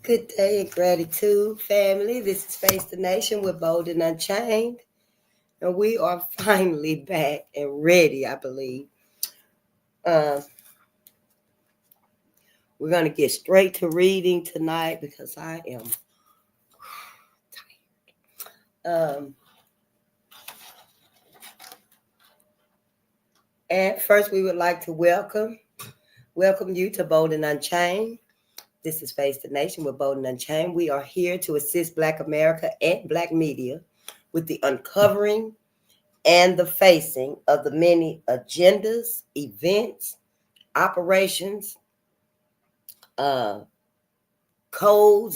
Good day and gratitude, family. This is Face the Nation with Bolden Unchained. And we are finally back and ready, I believe. We're going to get straight to reading tonight because I am tired. And first, we would like to welcome you to Bolden Unchained. This is Face the Nation with Bolden Unchained. We are here to assist Black America and Black media with the uncovering and the facing of the many agendas, events, operations, codes,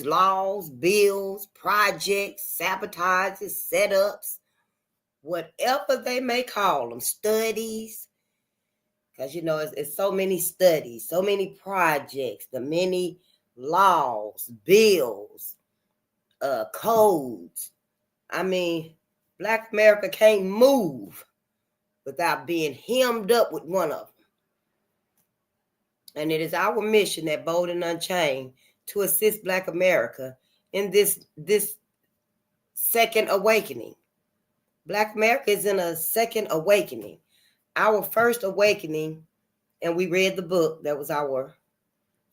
laws, bills, projects, sabotages, setups, whatever they may call them, studies. Because, it's so many studies, so many projects, the many laws, bills, codes. I mean, Black America can't move without being hemmed up with one of them. And it is our mission at Bolden Unchained to assist Black America in this second awakening. Black America is in a second awakening. Our first awakening, and we read the book, that was our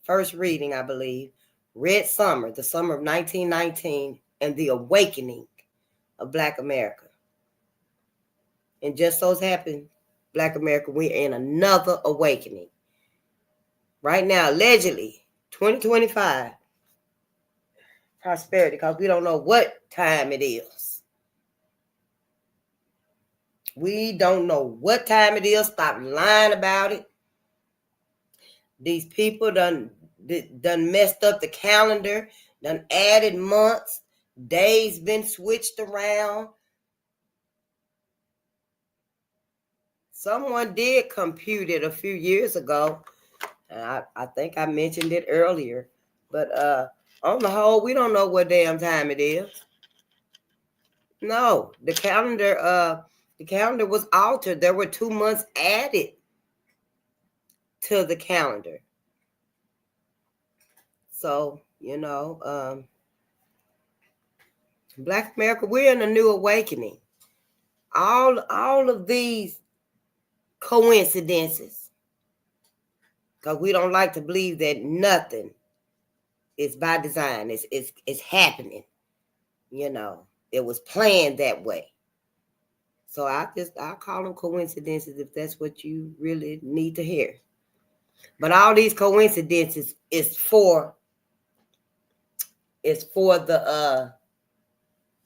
first reading, I believe, Red Summer, the summer of 1919, and the awakening of Black America. And just so happened, Black America, we're in another awakening. Right now, allegedly, 2025, prosperity, because we don't know what time it is. We don't know what time it is. Stop lying about it. These people done messed up the calendar, done added months, days been switched around. Someone did compute it a few years ago. I think I mentioned it earlier. But on the whole, we don't know what damn time it is. No, the calendar was altered. There were 2 months added to the calendar. So, Black America, we're in a new awakening. All of these coincidences, because we don't like to believe that nothing is by design. It's happening. It was planned that way. So I call them coincidences if that's what you really need to hear. But all these coincidences is for the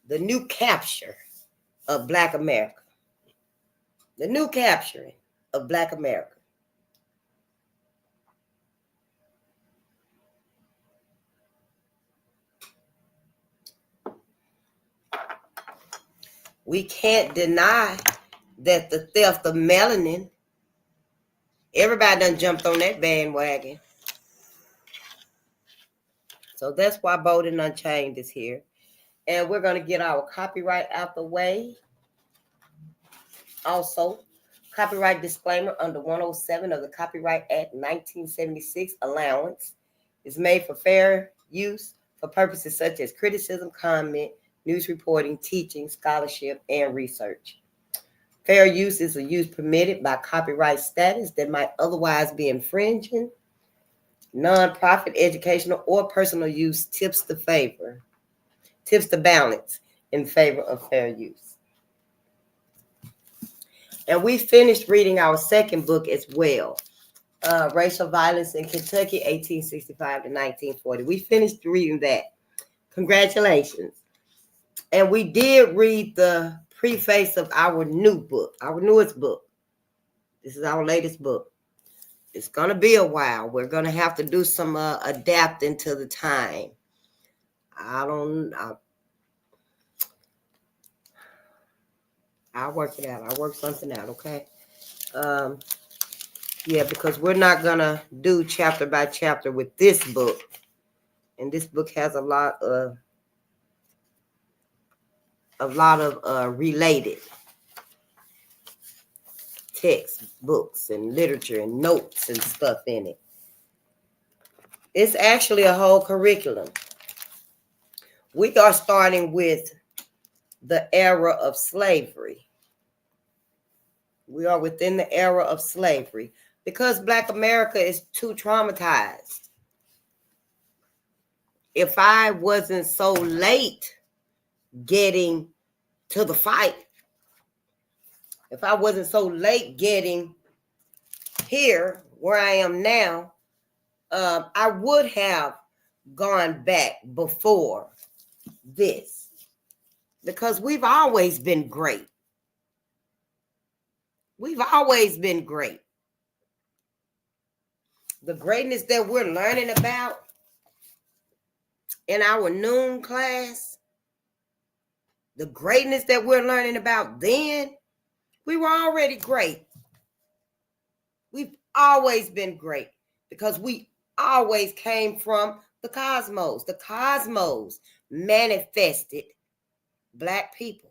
new capture of Black America. The new capturing of Black America. We can't deny that the theft of melanin, everybody done jumped on that bandwagon. So that's why Bolden Unchained is here. And we're going to get our copyright out the way. Also, copyright disclaimer under 107 of the Copyright Act 1976 allowance is made for fair use for purposes such as criticism, comment, news reporting, teaching, scholarship, and research. Fair use is a use permitted by copyright status that might otherwise be infringing. Non-profit, educational, or personal use tips the balance in favor of fair use. And we finished reading our second book as well, Racial Violence in Kentucky, 1865 to 1940. We finished reading that. Congratulations. And we did read the preface of our new book, our newest book. This is our latest book. It's going to be a while. We're going to have to do some adapting to the time. I'll work it out. I'll work something out, okay? Because we're not going to do chapter by chapter with this book. And this book has a lot of related textbooks and literature and notes and stuff in it. It's actually a whole curriculum. We are starting with the era of slavery. We are within the era of slavery because Black America is too traumatized. If I wasn't so late getting to the fight, if I wasn't so late getting here where I am now, I would have gone back before this because we've always been great. We've always been great. The greatness that we're learning about in our noon class, the greatness that we're learning about then, we were already great. We've always been great because we always came from the cosmos. The cosmos manifested Black people,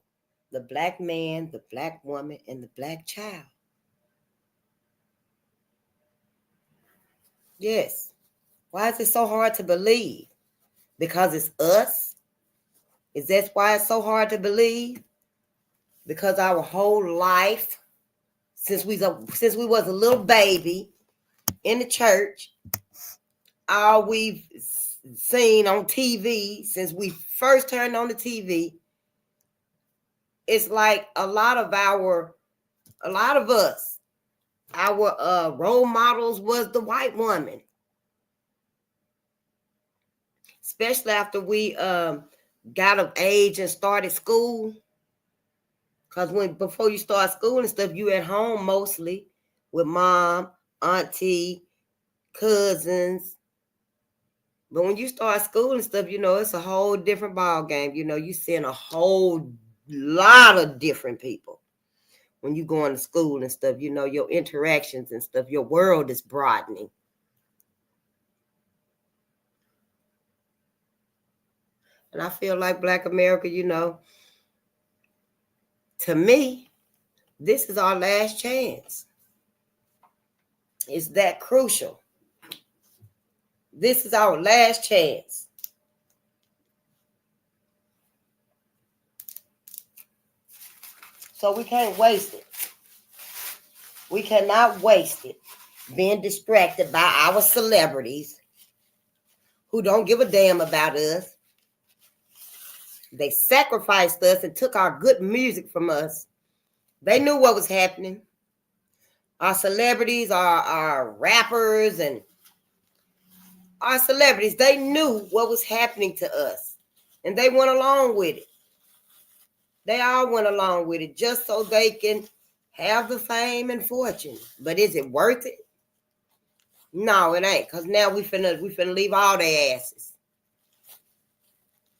the Black man, the Black woman, and the Black child. Yes. Why is it so hard to believe? Because it's us? Is that why it's so hard to believe? Because our whole life, since we was a little baby in the church, all we've seen on TV since we first turned on the TV, it's like a lot of us, our role models was the white woman. Especially after we got of age and started school. Because before you start school and stuff, you at home mostly with mom, auntie, cousins. But when you start school and stuff, it's a whole different ball game. You seeing a whole lot of different people. When you going to school and stuff, your interactions and stuff, your world is broadening. And I feel like Black America, to me, this is our last chance. It's that crucial. This is our last chance. So we can't waste it. We cannot waste it being distracted by our celebrities who don't give a damn about us. They sacrificed us and took our good music from us. They knew what was happening. Our celebrities, our rappers, and our celebrities, they knew what was happening to us. And they went along with it. They all went along with it just so they can have the fame and fortune. But is it worth it? No, it ain't. Because now we finna leave all their asses.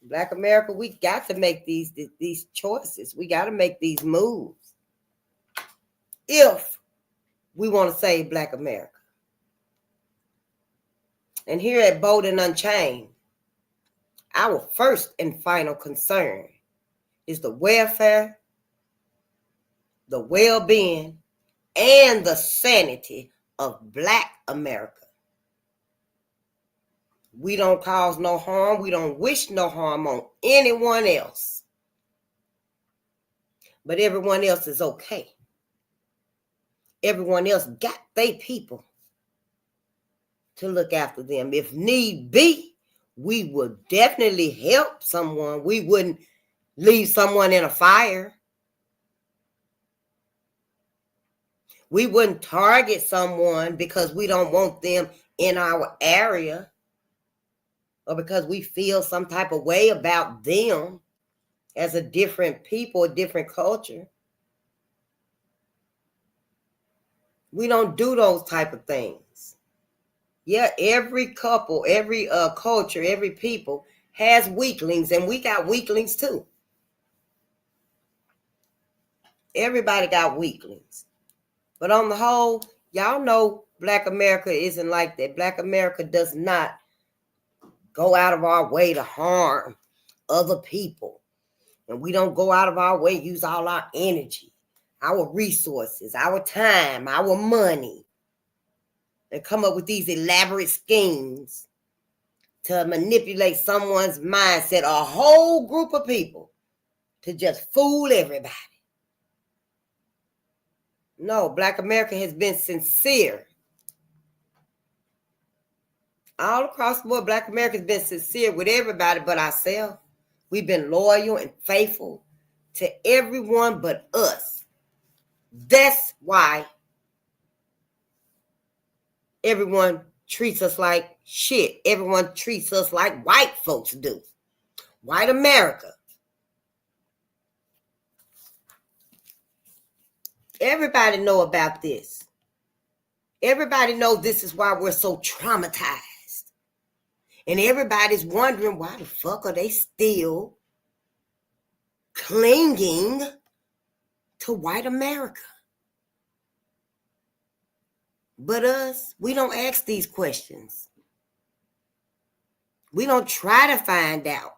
Black America, we got to make these choices. We got to make these moves. If we want to save Black America. And here at Bolden Unchained, our first and final concern is the welfare, the well-being, and the sanity of Black America. We don't cause no harm. We don't wish no harm on anyone else. But everyone else is okay. Everyone else got their people to look after them. If need be, we would definitely help someone. We wouldn't leave someone in a fire. We wouldn't target someone because we don't want them in our area or because we feel some type of way about them as a different people, a different culture. We don't do those type of things. Yeah, every couple, every culture, every people has weaklings, and we got weaklings too. Everybody got weaklings. But on the whole, y'all know Black America isn't like that. Black America does not go out of our way to harm other people. And we don't go out of our way, use all our energy, our resources, our time, our money, and come up with these elaborate schemes to manipulate someone's mindset, a whole group of people, to just fool everybody. No, Black America has been sincere. All across the board, Black America has been sincere with everybody but ourselves. We've been loyal and faithful to everyone but us. That's why everyone treats us like shit. Everyone treats us like white folks do. White America. Everybody know about this. Everybody knows this is why we're so traumatized. And everybody's wondering, why the fuck are they still clinging to white America? But us, we don't ask these questions. We don't try to find out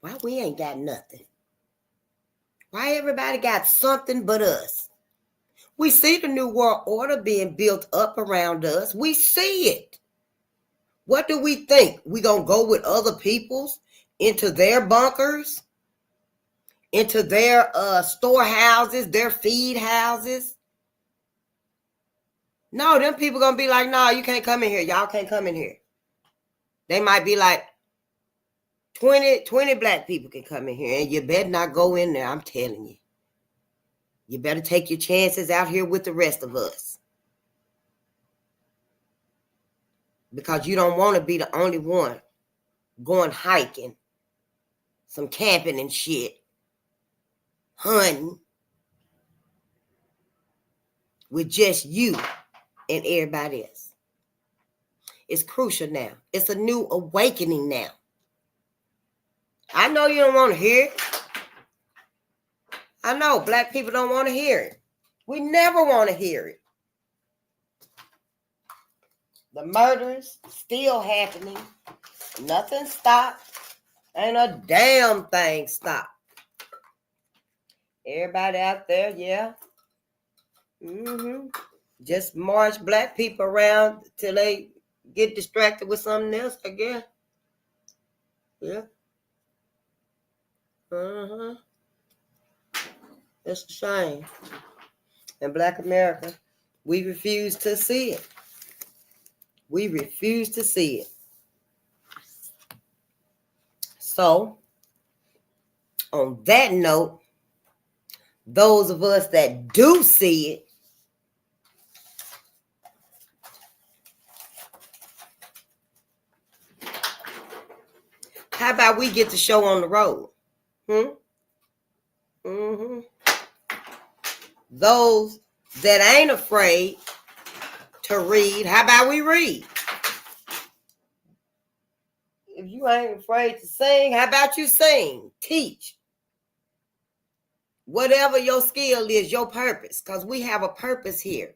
why we ain't got nothing. Why everybody got something but us? We see the New World Order being built up around us. We see it. What do we think? We gonna go with other people's into their bunkers? Into their storehouses, their feed houses? No, them people gonna be like, no, you can't come in here. Y'all can't come in here. They might be like, 20 black people can come in here, and you better not go in there, I'm telling you. You better take your chances out here with the rest of us. Because you don't want to be the only one going hiking, some camping and shit, hunting, with just you and everybody else. It's crucial now. It's a new awakening now. I know you don't want to hear it. I know black people don't want to hear it. We never want to hear it. The murders still happening. Nothing stopped. Ain't a damn thing stopped. Everybody out there, yeah. Just march black people around till they get distracted with something else, I guess. Yeah. It's a shame. In Black America, we refuse to see it. We refuse to see it. So, on that note, those of us that do see it, how about we get the show on the road? Those that ain't afraid to read, how about we read? If you ain't afraid to sing, how about you sing? Teach. Whatever your skill is, your purpose, because we have a purpose here.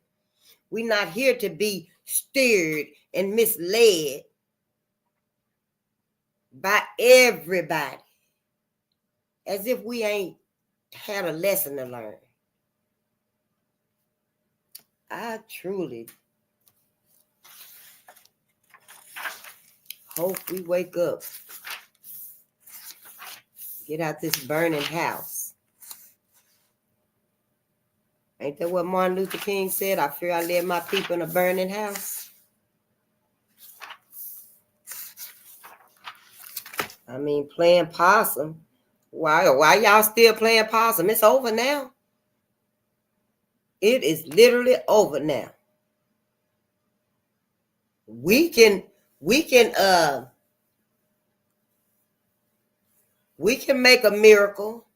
We're not here to be steered and misled by everybody, as if we ain't had a lesson to learn. I truly hope we wake up, get out this burning house. Ain't that what Martin Luther King said? I fear I led my people in a burning house. I mean, playing possum. Why y'all still playing possum? It's over now. It is literally over now. We can make a miracle,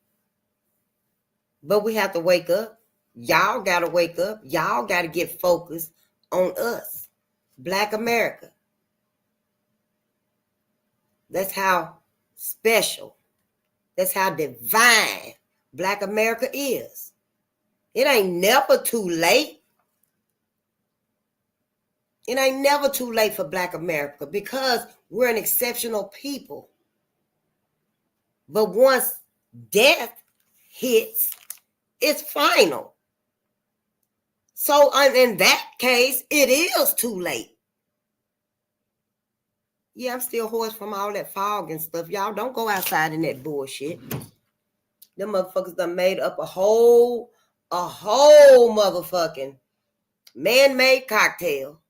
but we have to wake up. Y'all got to wake up. Y'all got to get focused on us, Black America. That's how special, that's how divine Black America is. It ain't never too late. It ain't never too late for Black America because we're an exceptional people. But once death hits, it's final. So in that case, it is too late. Yeah, I'm still hoarse from all that fog and stuff. Y'all don't go outside in that bullshit. Them motherfuckers done made up a whole motherfucking man-made cocktail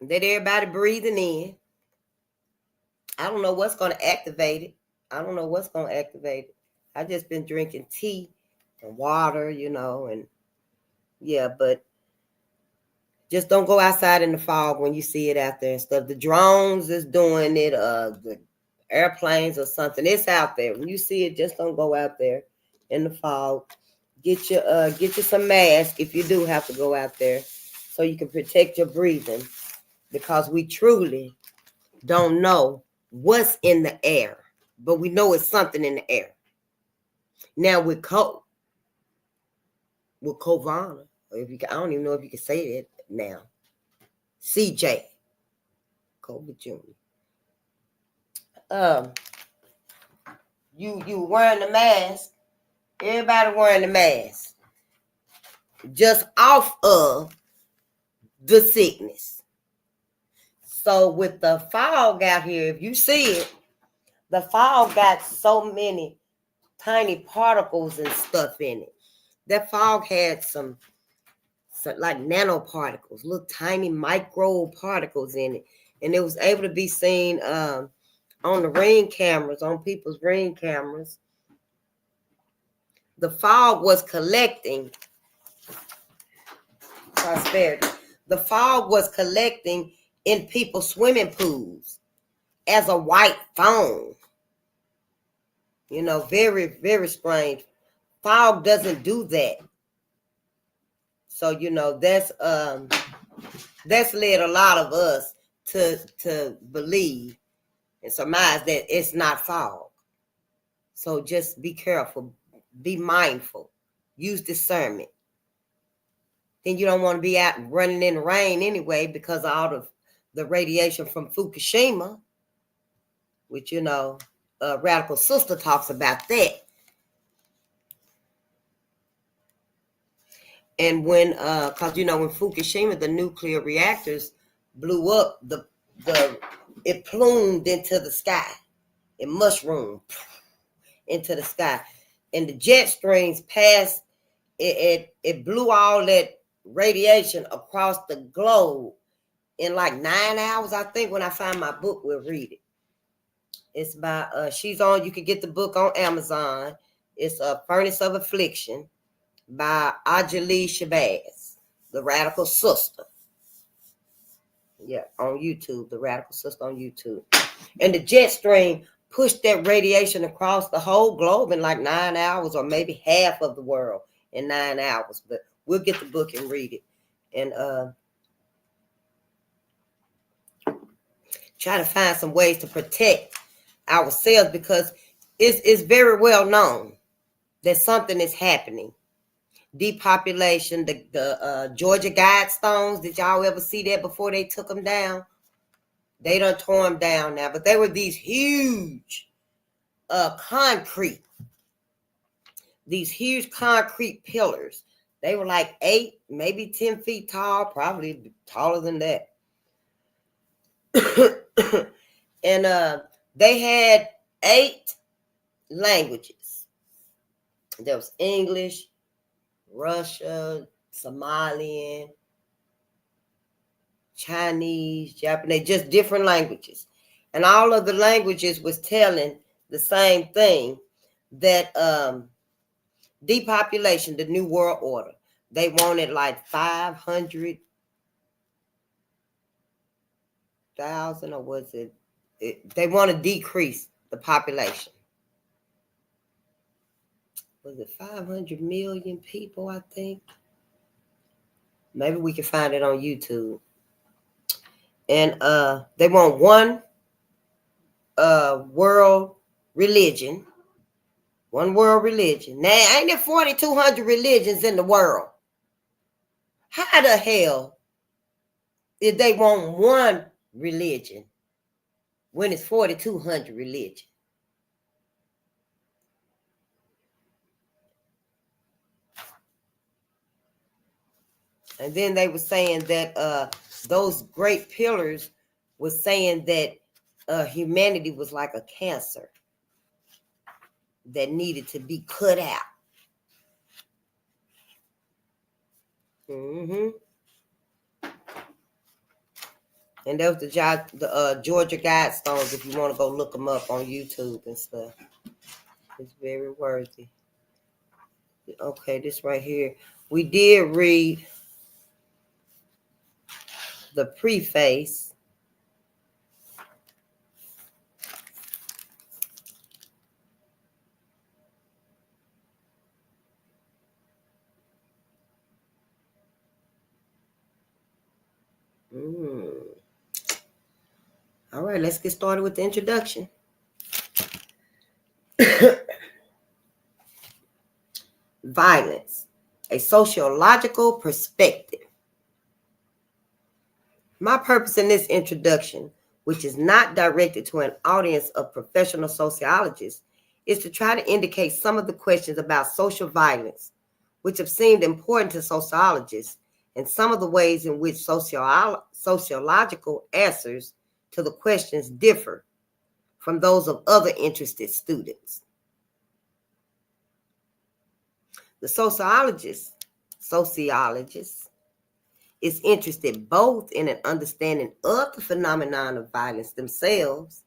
that everybody breathing in. I don't know what's going to activate it. I just been drinking tea and water, and yeah, but just don't go outside in the fog when you see it out there and stuff. The drones is doing it, the airplanes or something. It's out there. When you see it, just don't go out there in the fog. Get you some mask if you do have to go out there, so you can protect your breathing, because we truly don't know what's in the air, but we know it's something in the air. Now with Covana, I don't even know if you can say it now. CJ, COVID Jr. You wearing the mask. Everybody wearing the mask. Just off of the sickness. So with the fog out here, if you see it, the fog got so many tiny particles and stuff in it. That fog had some like nanoparticles, little tiny micro particles in it. And it was able to be seen on the ring cameras, on people's ring cameras. The fog was collecting prosperity. The fog was collecting in people's swimming pools as a white foam. Very, very strange. Fog doesn't do that. So, that's led a lot of us to believe and surmise that it's not fog. So just be careful, be mindful, use discernment. Then you don't want to be out running in the rain anyway, because of all of the radiation from Fukushima, which, Radical Sister talks about that. And when, because, when Fukushima, the nuclear reactors blew up, it plumed into the sky. It mushroomed into the sky. And the jet streams passed, it blew all that radiation across the globe in like 9 hours. I think when I find my book, we'll read it. It's by, you can get the book on Amazon. It's a Furnace of Affliction by Ajali Shabazz, the Radical Sister. Yeah, on YouTube, the Radical Sister on YouTube. And the jet stream pushed that radiation across the whole globe in like 9 hours, or maybe half of the world in 9 hours. But we'll get the book and read it. And try to find some ways to protect ourselves, because it's very well known that something is happening. Depopulation, the Georgia Guidestones, did y'all ever see that before they took them down? They done tore them down now, but they were these huge huge concrete pillars. They were like 8, maybe 10 feet tall, probably taller than that. And they had 8 languages. There was English, Russian, Somalian, Chinese, Japanese, just different languages. And all of the languages was telling the same thing, that depopulation, the New World Order, they wanted like 500,000, or was it? They want to decrease the population. Was it 500 million people, I think? Maybe we can find it on YouTube. And they want one world religion. One world religion. Now, ain't there 4,200 religions in the world? How the hell did they want one religion when it's 4,200 religions? And then they were saying that those great pillars was saying that humanity was like a cancer that needed to be cut out. Mm-hmm. And those the Georgia Guidestones, if you want to go look them up on YouTube and stuff. It's very worthy. Okay, this right here. We did read the preface. All right, let's get started with the introduction. Violence, a sociological perspective. My purpose in this introduction, which is not directed to an audience of professional sociologists, is to try to indicate some of the questions about social violence, which have seemed important to sociologists, and some of the ways in which sociological answers to the questions differ from those of other interested students. The sociologist is interested both in an understanding of the phenomenon of violence themselves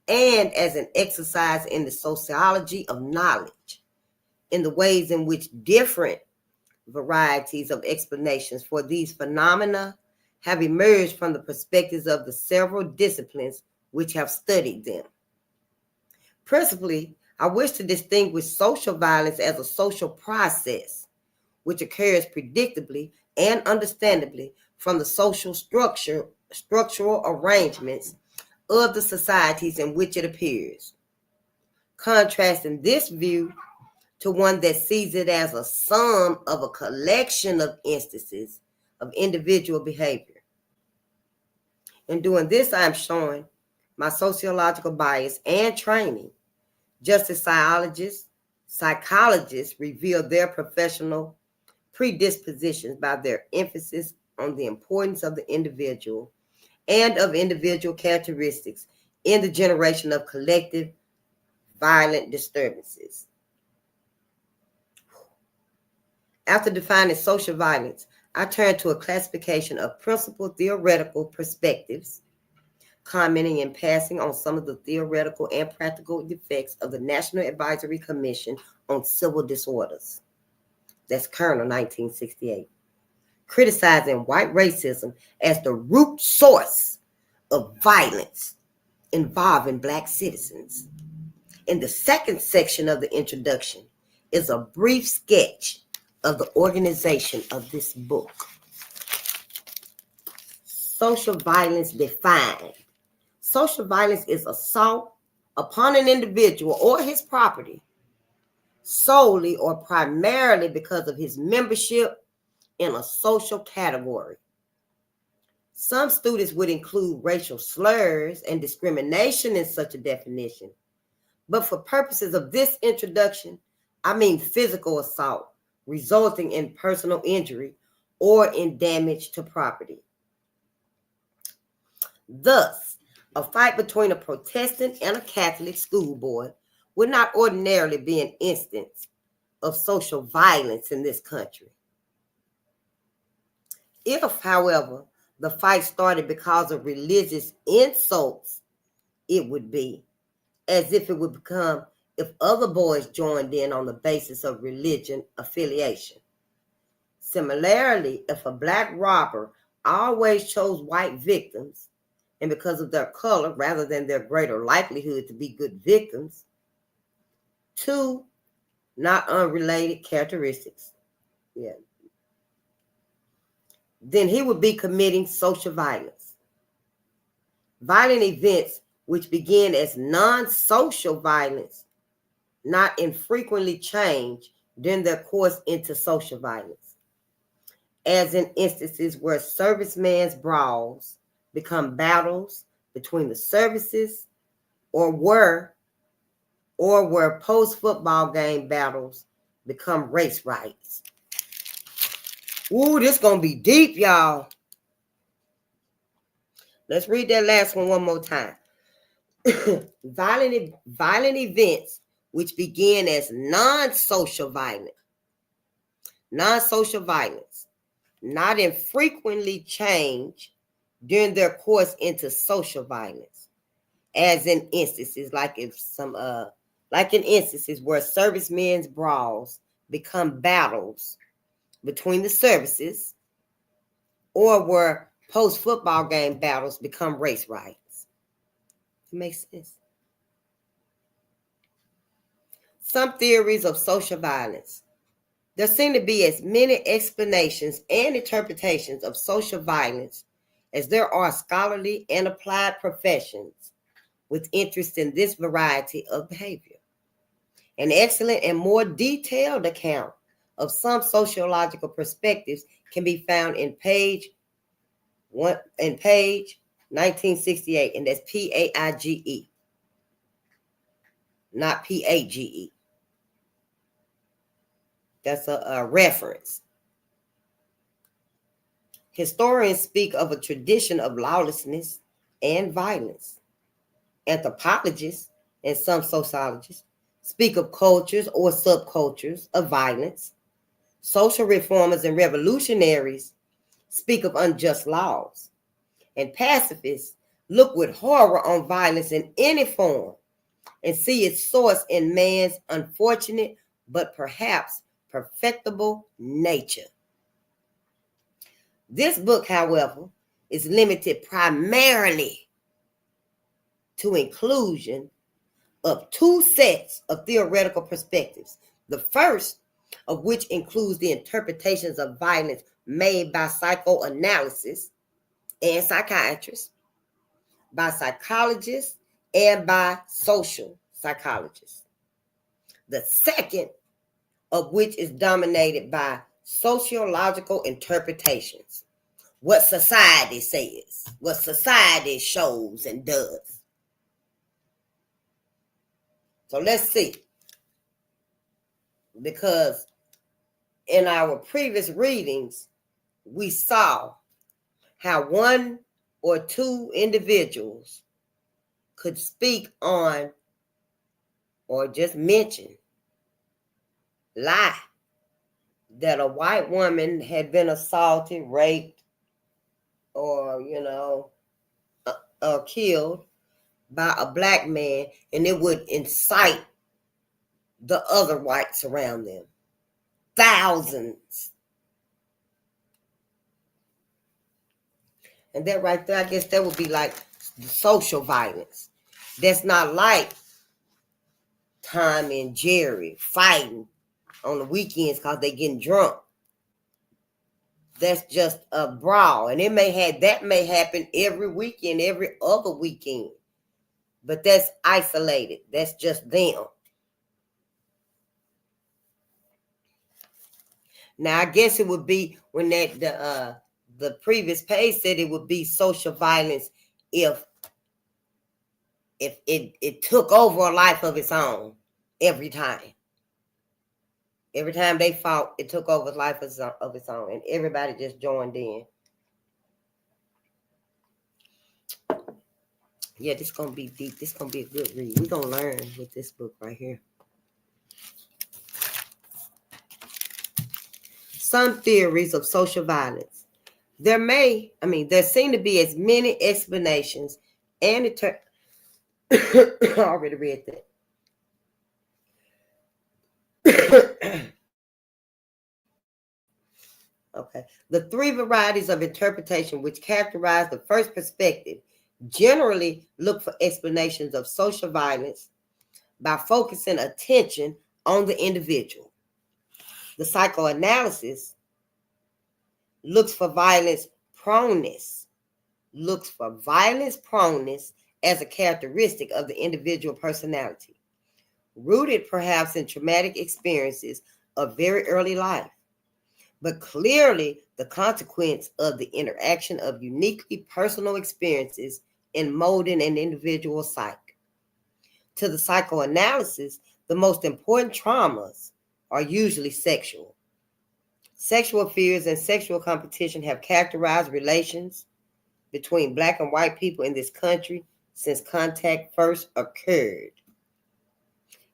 and as an exercise in the sociology of knowledge, in the ways in which different varieties of explanations for these phenomena have emerged from the perspectives of the several disciplines which have studied them. Principally, I wish to distinguish social violence as a social process which occurs predictably and understandably from the social structural arrangements of the societies in which it appears, contrasting this view to one that sees it as a sum of a collection of instances of individual behavior. In doing this, I am showing my sociological bias and training, just as psychologists reveal their professional predispositions by their emphasis on the importance of the individual and of individual characteristics in the generation of collective violent disturbances. After defining social violence, I turn to a classification of principal theoretical perspectives, commenting in passing on some of the theoretical and practical defects of the National Advisory Commission on Civil Disorders. That's Kerner, 1968. Criticizing white racism as the root source of violence involving Black citizens. In the second section of the introduction is a brief sketch of the organization of this book. Social violence defined. Social violence is assault upon an individual or his property solely or primarily because of his membership in a social category. Some students would include racial slurs and discrimination in such a definition, but for purposes of this introduction, I mean physical assault resulting in personal injury or in damage to property. Thus, a fight between a Protestant and a Catholic school board would not ordinarily be an instance of social violence in this country. If, however, the fight started because of religious insults, it would be as if it would become if other boys joined in on the basis of religion affiliation. Similarly, if a Black robber always chose white victims, and because of their color rather than their greater likelihood to be good victims, two not unrelated characteristics, then he would be committing social violence. Violent events which begin as non-social violence not infrequently change during their course into social violence, as in instances where servicemen's brawls become battles between the services or where post-football game battles become race riots. Ooh, this gonna be deep, y'all. Let's read that last one more time. Violent events which begin as non-social violence, not infrequently change during their course into social violence, as in instances like in instances where servicemen's brawls become battles between the services, or where post-football game battles become race riots. It makes sense. Some theories of social violence. There seem to be as many explanations and interpretations of social violence as there are scholarly and applied professions with interest in this variety of behavior. An excellent and more detailed account of some sociological perspectives can be found in page 1968, and that's PAIGE, not PAGE. That's a reference. Historians speak of a tradition of lawlessness and violence. Anthropologists and some sociologists speak of cultures or subcultures of violence. Social reformers and revolutionaries speak of unjust laws. And pacifists look with horror on violence in any form and see its source in man's unfortunate but perhaps perfectible nature. This book, however, is limited primarily to inclusion of two sets of theoretical perspectives. The first of which includes the interpretations of violence made by psychoanalysis and psychiatrists, by psychologists, and by social psychologists. The second of which is dominated by sociological interpretations. What society says, what society shows and does. So let's see. Because in our previous readings, we saw how one or two individuals could speak on or just mention, lie, that a white woman had been assaulted, raped, or, killed by a black man, and it would incite the other whites around them. Thousands. And that right there, I guess that would be like social violence. That's not like Tom and Jerry fighting on the weekends because they getting drunk. That's just a brawl. And that may happen every weekend, every other weekend. But that's isolated. That's just them. Now I guess it would be when the previous page said it would be social violence if it took over a life of its own every time. Every time they fought, it took over a life of its own, and everybody just joined in. Yeah, this is going to be deep. This is going to be a good read. We're going to learn with this book right here. Some theories of social violence. There seem to be as many explanations and I already read that. Okay. The three varieties of interpretation which characterize the first perspective generally look for explanations of social violence by focusing attention on the individual. The psychoanalysis looks for violence proneness as a characteristic of the individual personality, rooted perhaps in traumatic experiences of very early life, but clearly the consequence of the interaction of uniquely personal experiences in molding an individual psyche. To the psychoanalysis, the most important traumas are usually sexual. Sexual fears and sexual competition have characterized relations between black and white people in this country since contact first occurred.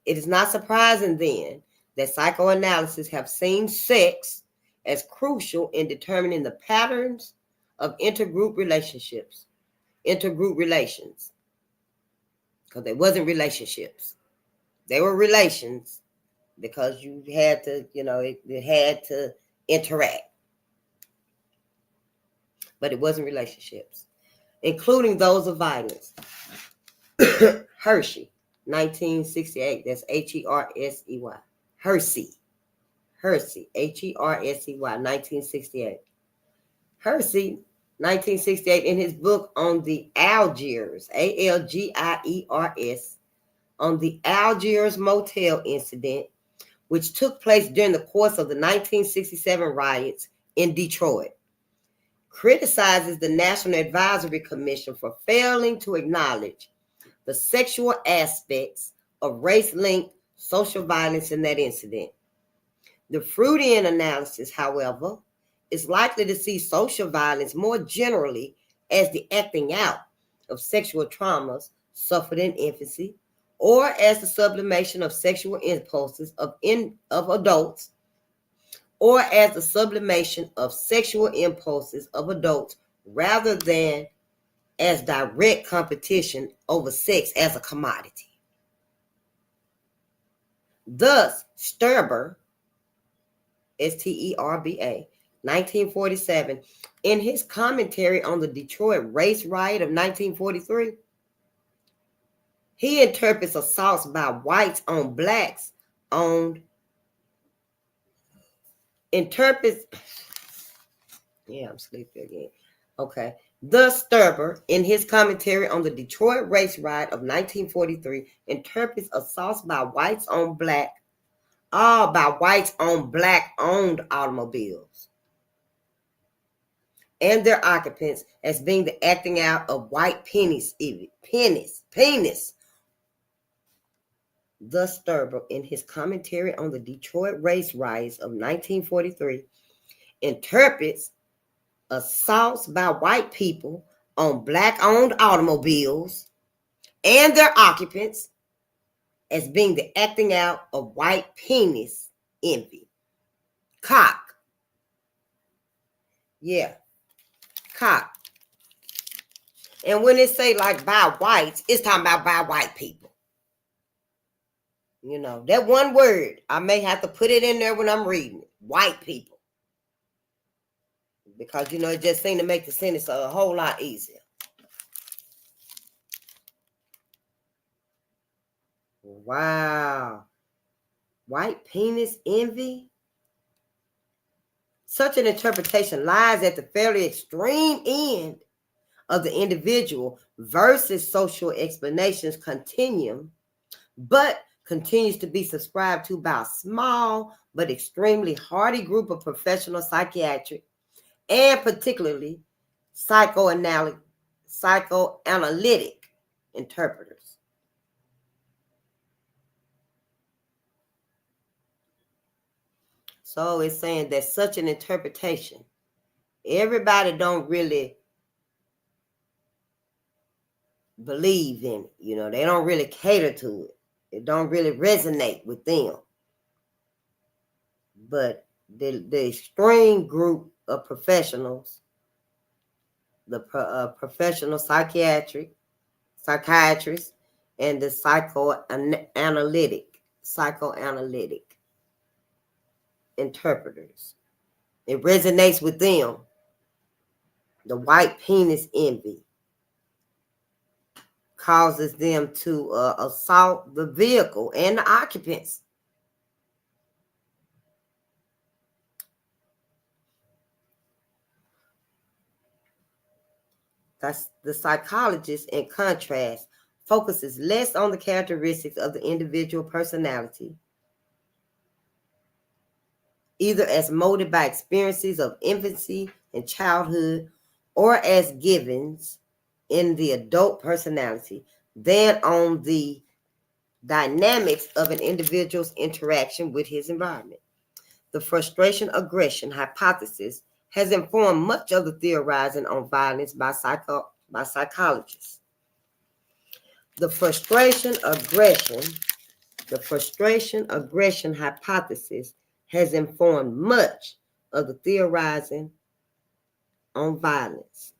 It is not surprising then that psychoanalysts have seen sex as crucial in determining the patterns of intergroup relations, because they wasn't relationships. They were relations because you had to, it had to interact. But it wasn't relationships, including those of violence. Hershey, 1968. That's Hersey. Hersey, Hersey, 1968. Hersey, 1968, in his book on the Algiers, Algiers, on the Algiers motel incident, which took place during the course of the 1967 riots in Detroit, criticizes the National Advisory Commission for failing to acknowledge the sexual aspects of race-linked social violence in that incident. The Freudian analysis, however, is likely to see social violence more generally as the acting out of sexual traumas suffered in infancy, or as the sublimation of sexual impulses of adults, or as the sublimation of sexual impulses of adults, rather than as direct competition over sex as a commodity. Thus, Sturber, Sterba, 1947, in his commentary on the Detroit race riot of 1943, he interprets assaults by whites on blacks I'm sleepy again. Okay. Thus, Sturber, in his commentary on the Detroit race riot of 1943, interprets assaults by whites on black-owned automobiles and their occupants as being the acting out of white penis. Thus, Sturber, in his commentary on the Detroit race riots of 1943, interprets assaults by white people on black-owned automobiles and their occupants as being the acting out of white penis envy. Cock. Yeah. Cock. And when they say like by whites, it's talking about by white people. That one word, I may have to put it in there when I'm reading it. White people. Because, it just seemed to make the sentence a whole lot easier. Wow. White penis envy? Such an interpretation lies at the fairly extreme end of the individual versus social explanations continuum, but continues to be subscribed to by a small but extremely hardy group of professional psychiatric and particularly psychoanalytic interpreters. So it's saying that such an interpretation, everybody don't really believe in it. They don't really cater to it. It don't really resonate with them. But the extreme group of professionals, the professional psychiatrists, and the psychoanalytic interpreters, it resonates with them. The white penis envy causes them to assault the vehicle and the occupants. That's the psychologist, in contrast, focuses less on the characteristics of the individual personality, either as molded by experiences of infancy and childhood or as givens in the adult personality, than on the dynamics of an individual's interaction with his environment. The frustration-aggression hypothesis has informed much of the theorizing on violence by psychologists. The frustration aggression hypothesis has informed much of the theorizing on violence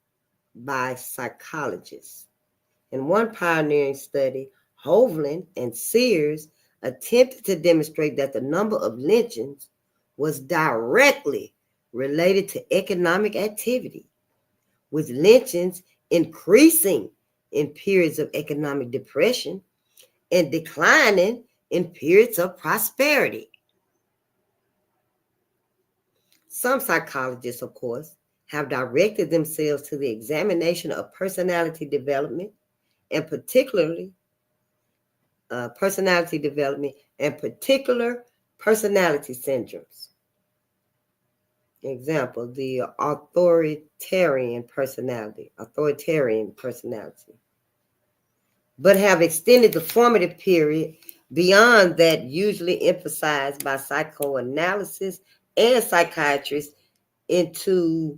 by psychologists. In one pioneering study, Hovland and Sears attempted to demonstrate that the number of lynchings was directly related to economic activity, with lynchings increasing in periods of economic depression and declining in periods of prosperity. Some psychologists, of course, have directed themselves to the examination of personality development and particular personality syndromes. Example, the authoritarian personality, but have extended the formative period beyond that usually emphasized by psychoanalysis and psychiatrists into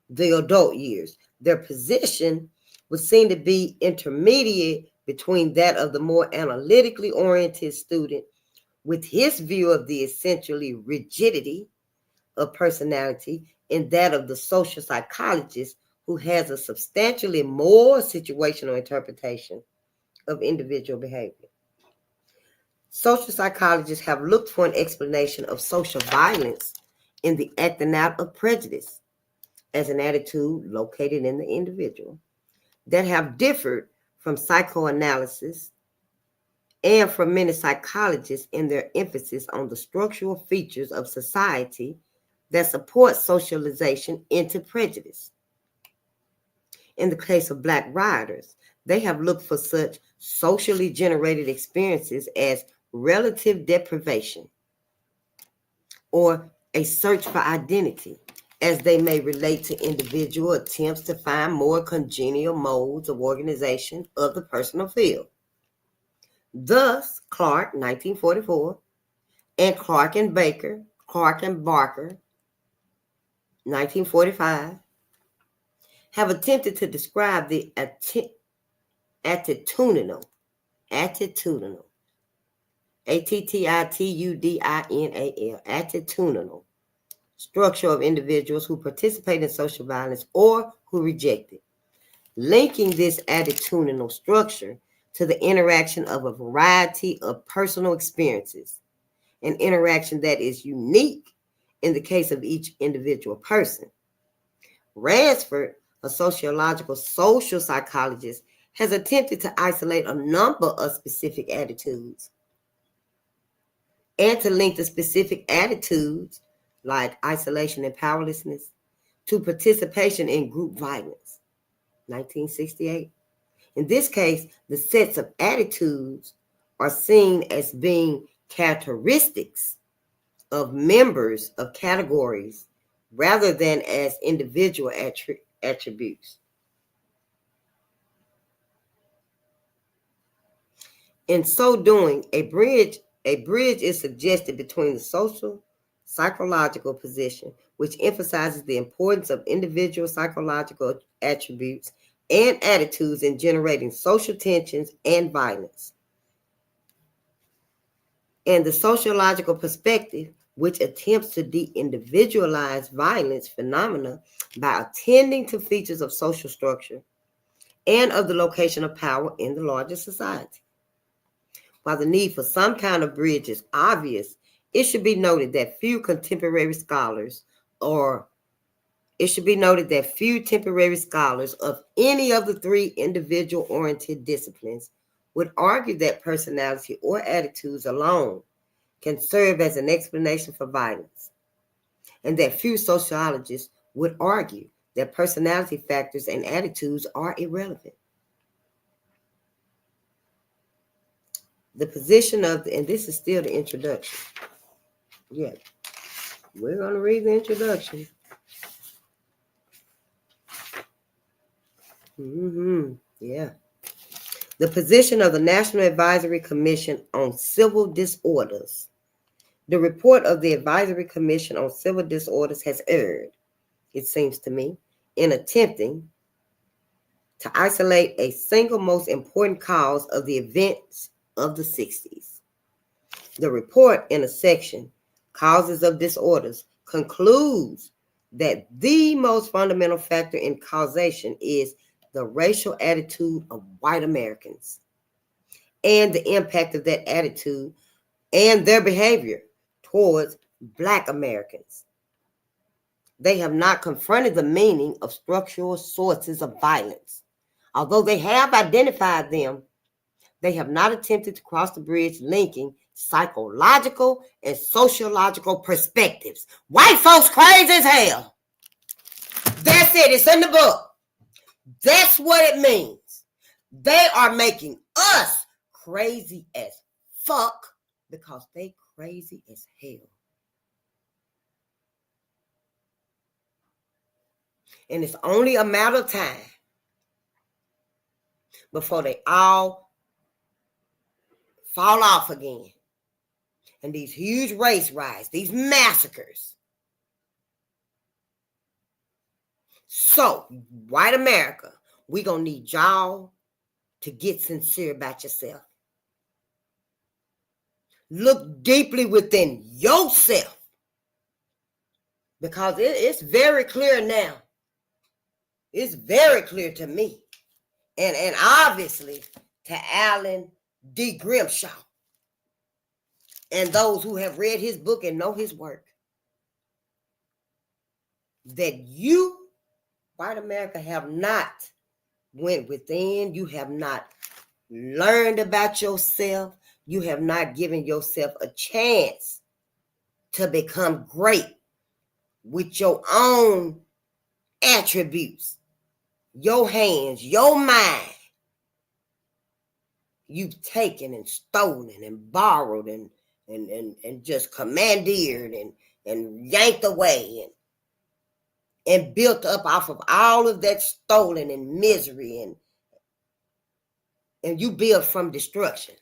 the adult years. Their position would seem to be intermediate between that of the more analytically oriented student with his view of the essentially rigidity of personality and that of the social psychologist who has a substantially more situational interpretation of individual behavior. Social psychologists have looked for an explanation of social violence in the acting out of prejudice as an attitude located in the individual that have differed from psychoanalysis and from many psychologists in their emphasis on the structural features of society that support socialization into prejudice. In the case of Black rioters, they have looked for such socially generated experiences as relative deprivation or a search for identity, as they may relate to individual attempts to find more congenial modes of organization of the personal field. Thus, Clark, 1944, and Clark and Barker, 1945, have attempted to describe the attitudinal, attitudinal structure of individuals who participate in social violence or who reject it, linking this attitudinal structure to the interaction of a variety of personal experiences, an interaction that is unique in the case of each individual person. Ransford, a social psychologist, has attempted to isolate a number of specific attitudes and to link the specific attitudes, like isolation and powerlessness, to participation in group violence, 1968. In this case, the sets of attitudes are seen as being characteristics of members of categories rather than as individual attributes. In so doing, a bridge is suggested between the social psychological position, which emphasizes the importance of individual psychological attributes and attitudes in generating social tensions and violence, and the sociological perspective, which attempts to de-individualize violence phenomena by attending to features of social structure and of the location of power in the larger society. While the need for some kind of bridge is obvious, it should be noted that few contemporary scholars of any of the three individual-oriented disciplines would argue that personality or attitudes alone can serve as an explanation for violence, and that few sociologists would argue that personality factors and attitudes are irrelevant. The position of, and this is still the introduction. Yeah, we're going to read the introduction. Yeah. The position of the National Advisory Commission on Civil Disorders. The report of the Advisory Commission on Civil Disorders has erred it seems to me, in attempting to isolate a single most important cause of the events of the 60s. The report in a section, Causes of Disorders, concludes that the most fundamental factor in causation is the racial attitude of white Americans and the impact of that attitude and their behavior towards Black Americans. They have not confronted the meaning of structural sources of violence. Although they have identified them, they have not attempted to cross the bridge linking psychological and sociological perspectives. White folks crazy as hell. That's it. It's in the book. That's what it means. They are making us crazy as fuck because they crazy as hell. And it's only a matter of time before they all fall off again. And these huge race riots, these massacres. So, white America, we gonna need y'all to get sincere about yourself. Look deeply within yourself. Because it's very clear now. It's very clear to me. And obviously to Alan D. Grimshaw. And those who have read his book and know his work. That you, white America, have not went within. You have not learned about yourself. You have not given yourself a chance to become great with your own attributes, your hands, your mind. You've taken and stolen and borrowed and just commandeered and yanked away and built up off of all of that stolen and misery and you build from destruction.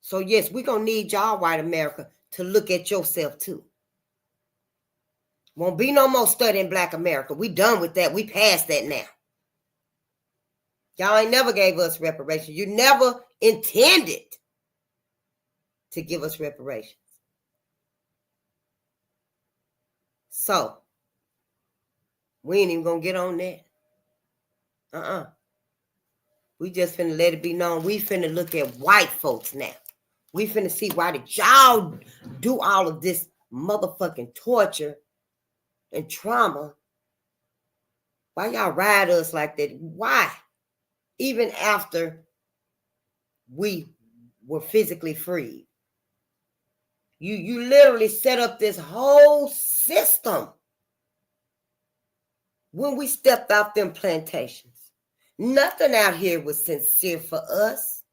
So yes, we're going to need y'all, white America, to look at yourself too. Won't be no more studying Black America. We done with that. We past that now. Y'all ain't never gave us reparations. You never intended to give us reparations. So, we ain't even going to get on that. We just finna let it be known. We finna look at white folks now. We finna see why did y'all do all of this motherfucking torture and trauma. Why y'all ride us like that? Why? Even after we were physically freed. You literally set up this whole system when we stepped off them plantations. Nothing out here was sincere for us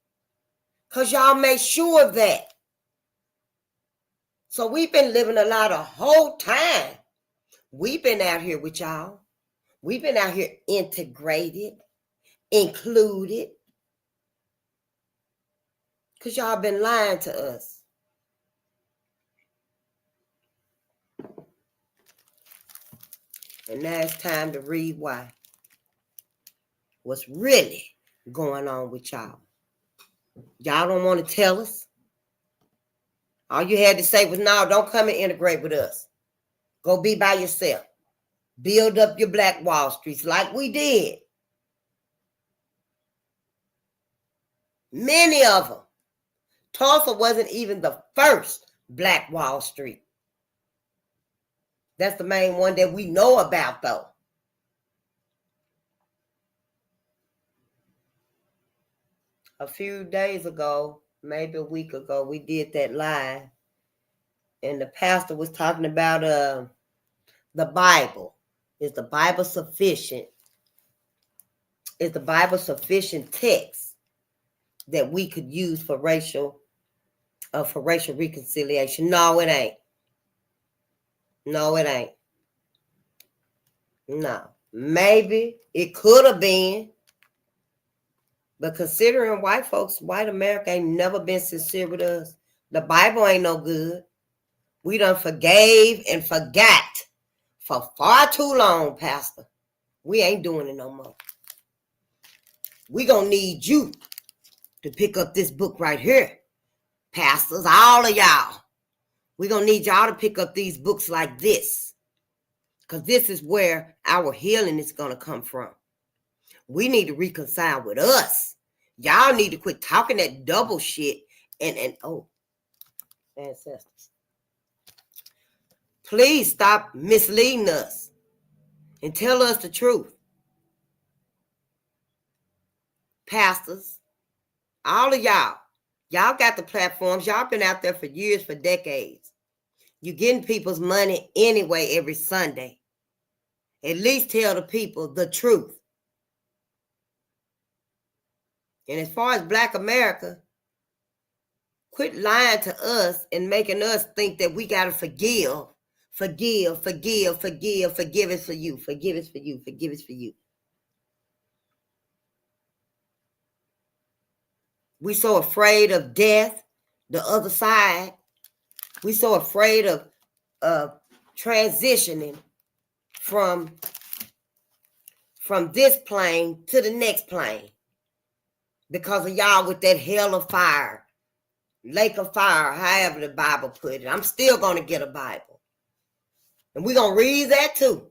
because y'all made sure of that. So we've been living a lie the whole time. We've been out here with y'all. We've been out here integrated, included, because y'all been lying to us. And now it's time to read why. What's really going on with y'all. Y'all don't want to tell us. All you had to say was, no, don't come and integrate with us. Go be by yourself. Build up your Black Wall Streets like we did. Many of them. Tulsa wasn't even the first Black Wall Street. That's the main one that we know about, though. A few days ago, maybe a week ago, we did that live. And the pastor was talking about the Bible. Is the Bible sufficient? Is the Bible sufficient text that we could use for racial reconciliation? No, it ain't. No, it ain't. No. Maybe it could have been. But considering white folks, white America ain't never been sincere with us. The Bible ain't no good. We done forgave and forgot for far too long, Pastor. We ain't doing it no more. We gonna need you to pick up this book right here, pastors, all of y'all. We gonna need y'all to pick up these books like this, because this is where our healing is gonna come from. We need to reconcile with us. Y'all need to quit talking that double shit and ancestors. Please stop misleading us and tell us the truth. Pastors, all of y'all got the platforms. Y'all been out there for years, for decades. You're getting people's money anyway every Sunday. At least tell the people the truth. And as far as Black America, quit lying to us and making us think that we got to forgive. Forgive is for you. Forgive is for you. Forgive is for you. We so afraid of death, the other side. We so afraid of transitioning from this plane to the next plane because of y'all with that hell of fire, lake of fire, however the Bible put it. I'm still going to get a Bible. And we're going to read that too.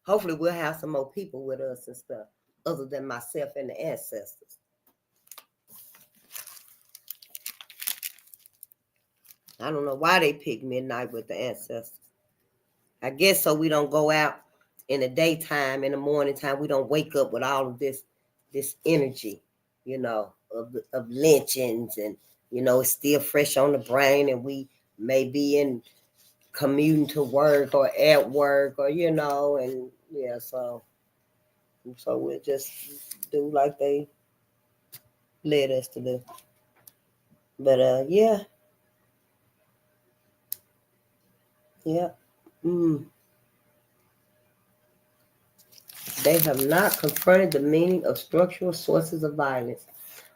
Hopefully we'll have some more people with us and stuff other than myself and the ancestors. I don't know why they picked midnight with the ancestors. I guess so we don't go out in the daytime, in the morning time. We don't wake up with all of this energy, you know, of lynchings, and, you know, it's still fresh on the brain, and we may be in commuting to work or at work, or, you know, and yeah, so we'll just do like they led us to do. But yeah. They have not confronted the meaning of structural sources of violence.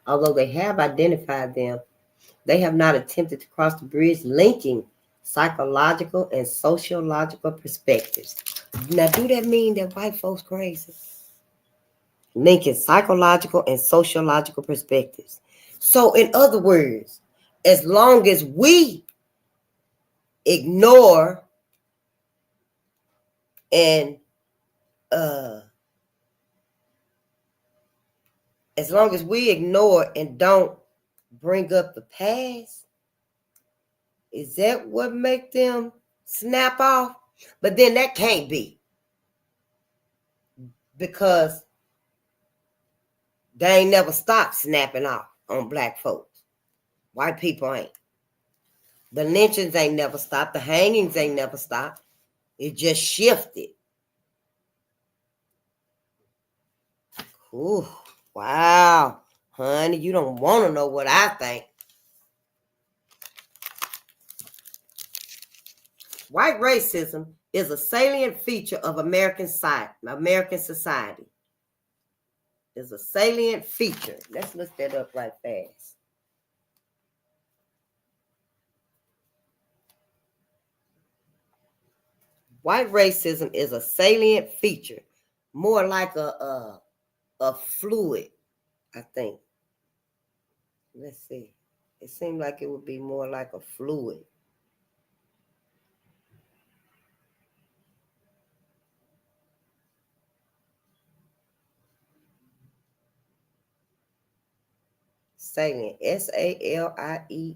Although they have identified them, they have not attempted to cross the bridge linking psychological and sociological perspectives. Now, do that mean that white folks crazy? Linking psychological and sociological perspectives. So, in other words, as long as we ignore and don't bring up the past, is that what make them snap off? But then that can't be, because they ain't never stopped snapping off on Black folks. White people ain't. The lynchings ain't never stopped. The hangings ain't never stopped. It just shifted. Ooh, wow. Honey, you don't want to know what I think. White racism is a salient feature of American society. Is a salient feature. Let's look that up right fast. White racism is a salient feature, more like a fluid, I think. Let's see. It seemed like it would be more like a fluid. Salient. SALIENT.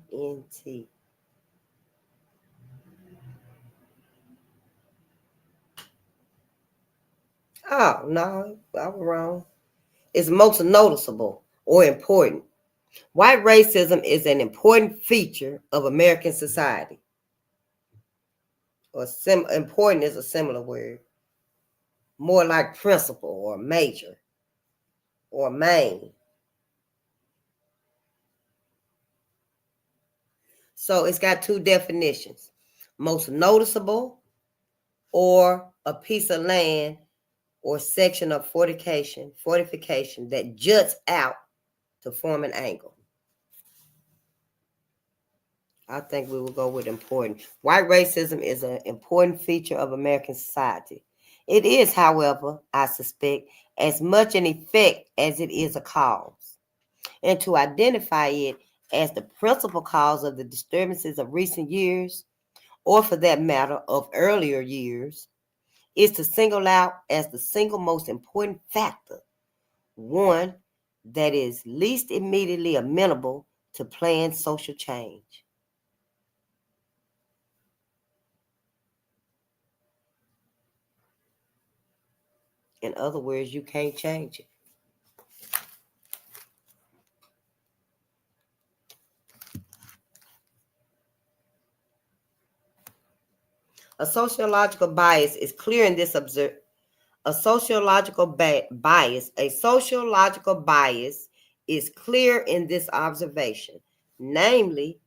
Oh, no, I was wrong. It's most noticeable or important. White racism is an important feature of American society. Or important is a similar word. More like principal or major or main. So it's got two definitions. Most noticeable, or a piece of land or section of fortification that juts out to form an angle. I think we will go with important. White racism is an important feature of American society. It is, however, I suspect, as much an effect as it is a cause. And to identify it as the principal cause of the disturbances of recent years, or for that matter, of earlier years, is to single out as the single most important factor, one that is least immediately amenable to planned social change. In other words, you can't change it. A sociological bias is clear in this a sociological bias is clear in this observation. Namely,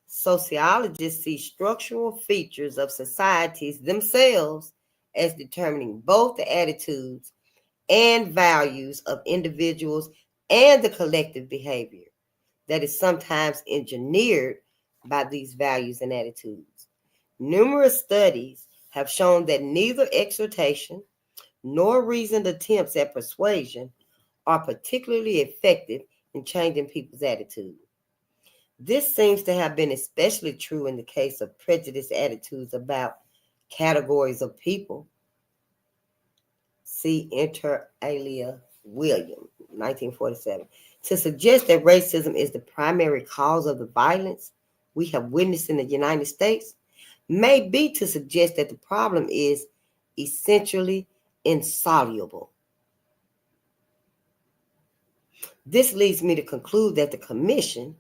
sociologists see structural features of societies themselves as determining both the attitudes and values of individuals and the collective behavior that is sometimes engineered by these values and attitudes. Numerous studies have shown that neither exhortation nor reasoned attempts at persuasion are particularly effective in changing people's attitude. This seems to have been especially true in the case of prejudiced attitudes about categories of people. See inter alia William, 1947. To suggest that racism is the primary cause of the violence we have witnessed in the United States may be to suggest that the problem is essentially insoluble. This leads me to conclude that the Commission,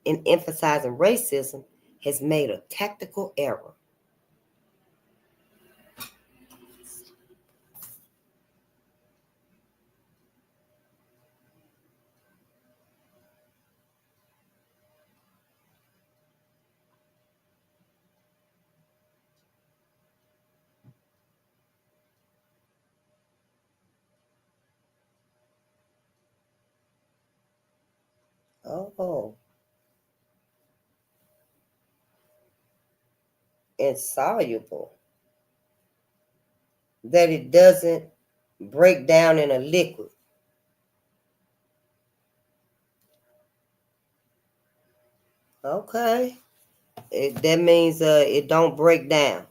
in emphasizing racism, has made a tactical error. Oh, insoluble. That it doesn't break down in a liquid. Okay. That means it don't break down.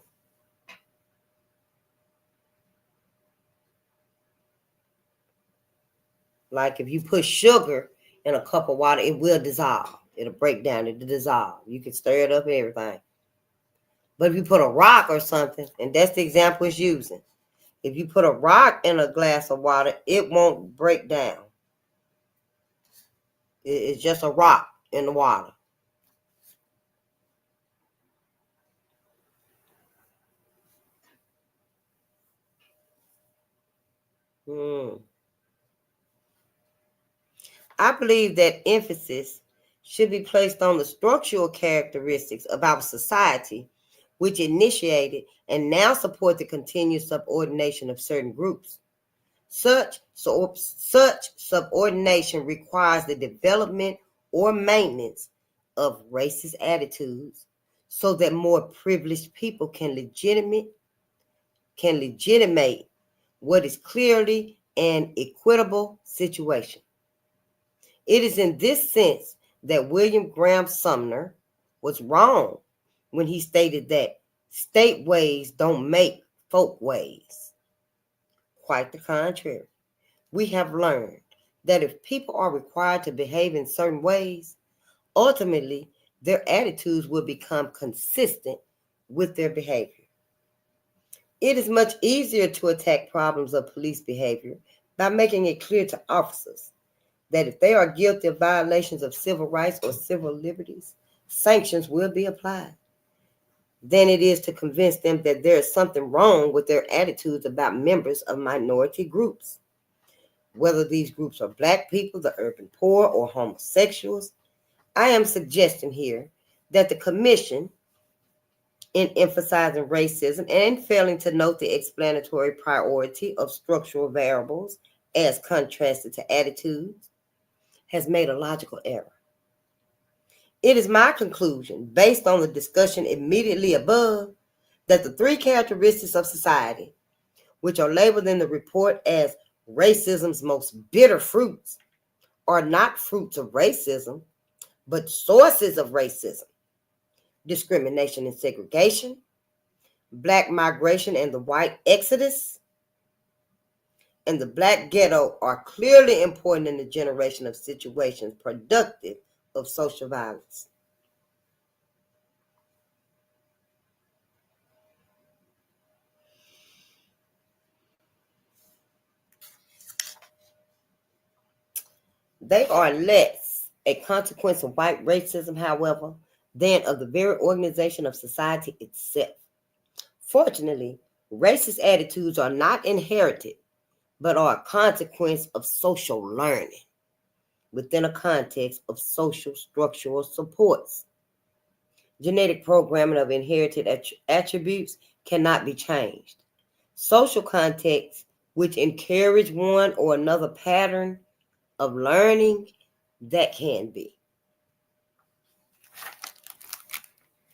Like if you put sugar in a cup of water, it will dissolve. It'll break down. It'll dissolve. You can stir it up and everything. But if you put a rock or something, and that's the example it's using. If you put a rock in a glass of water, it won't break down. It's just a rock in the water. I believe that emphasis should be placed on the structural characteristics of our society, which initiated and now support the continued subordination of certain groups. Such subordination requires the development or maintenance of racist attitudes so that more privileged people can legitimate what is clearly an equitable situation. It is in this sense that William Graham Sumner was wrong when he stated that state ways don't make folk ways. Quite the contrary. We have learned that if people are required to behave in certain ways, ultimately their attitudes will become consistent with their behavior. It is much easier to attack problems of police behavior by making it clear to officers that if they are guilty of violations of civil rights or civil liberties, sanctions will be applied, than it is to convince them that there is something wrong with their attitudes about members of minority groups. Whether these groups are Black people, the urban poor, or homosexuals, I am suggesting here that the Commission, in emphasizing racism and failing to note the explanatory priority of structural variables as contrasted to attitudes, has made a logical error. It is my conclusion, based on the discussion immediately above, that the three characteristics of society, which are labeled in the report as racism's most bitter fruits, are not fruits of racism, but sources of racism: discrimination and segregation, black migration and the white exodus, and the black ghetto are clearly important in the generation of situations productive of social violence. They are less a consequence of white racism, however, than of the very organization of society itself. Fortunately, racist attitudes are not inherited, but are a consequence of social learning within a context of social structural supports. Genetic programming of inherited attributes cannot be changed. Social contexts which encourage one or another pattern of learning, that can be.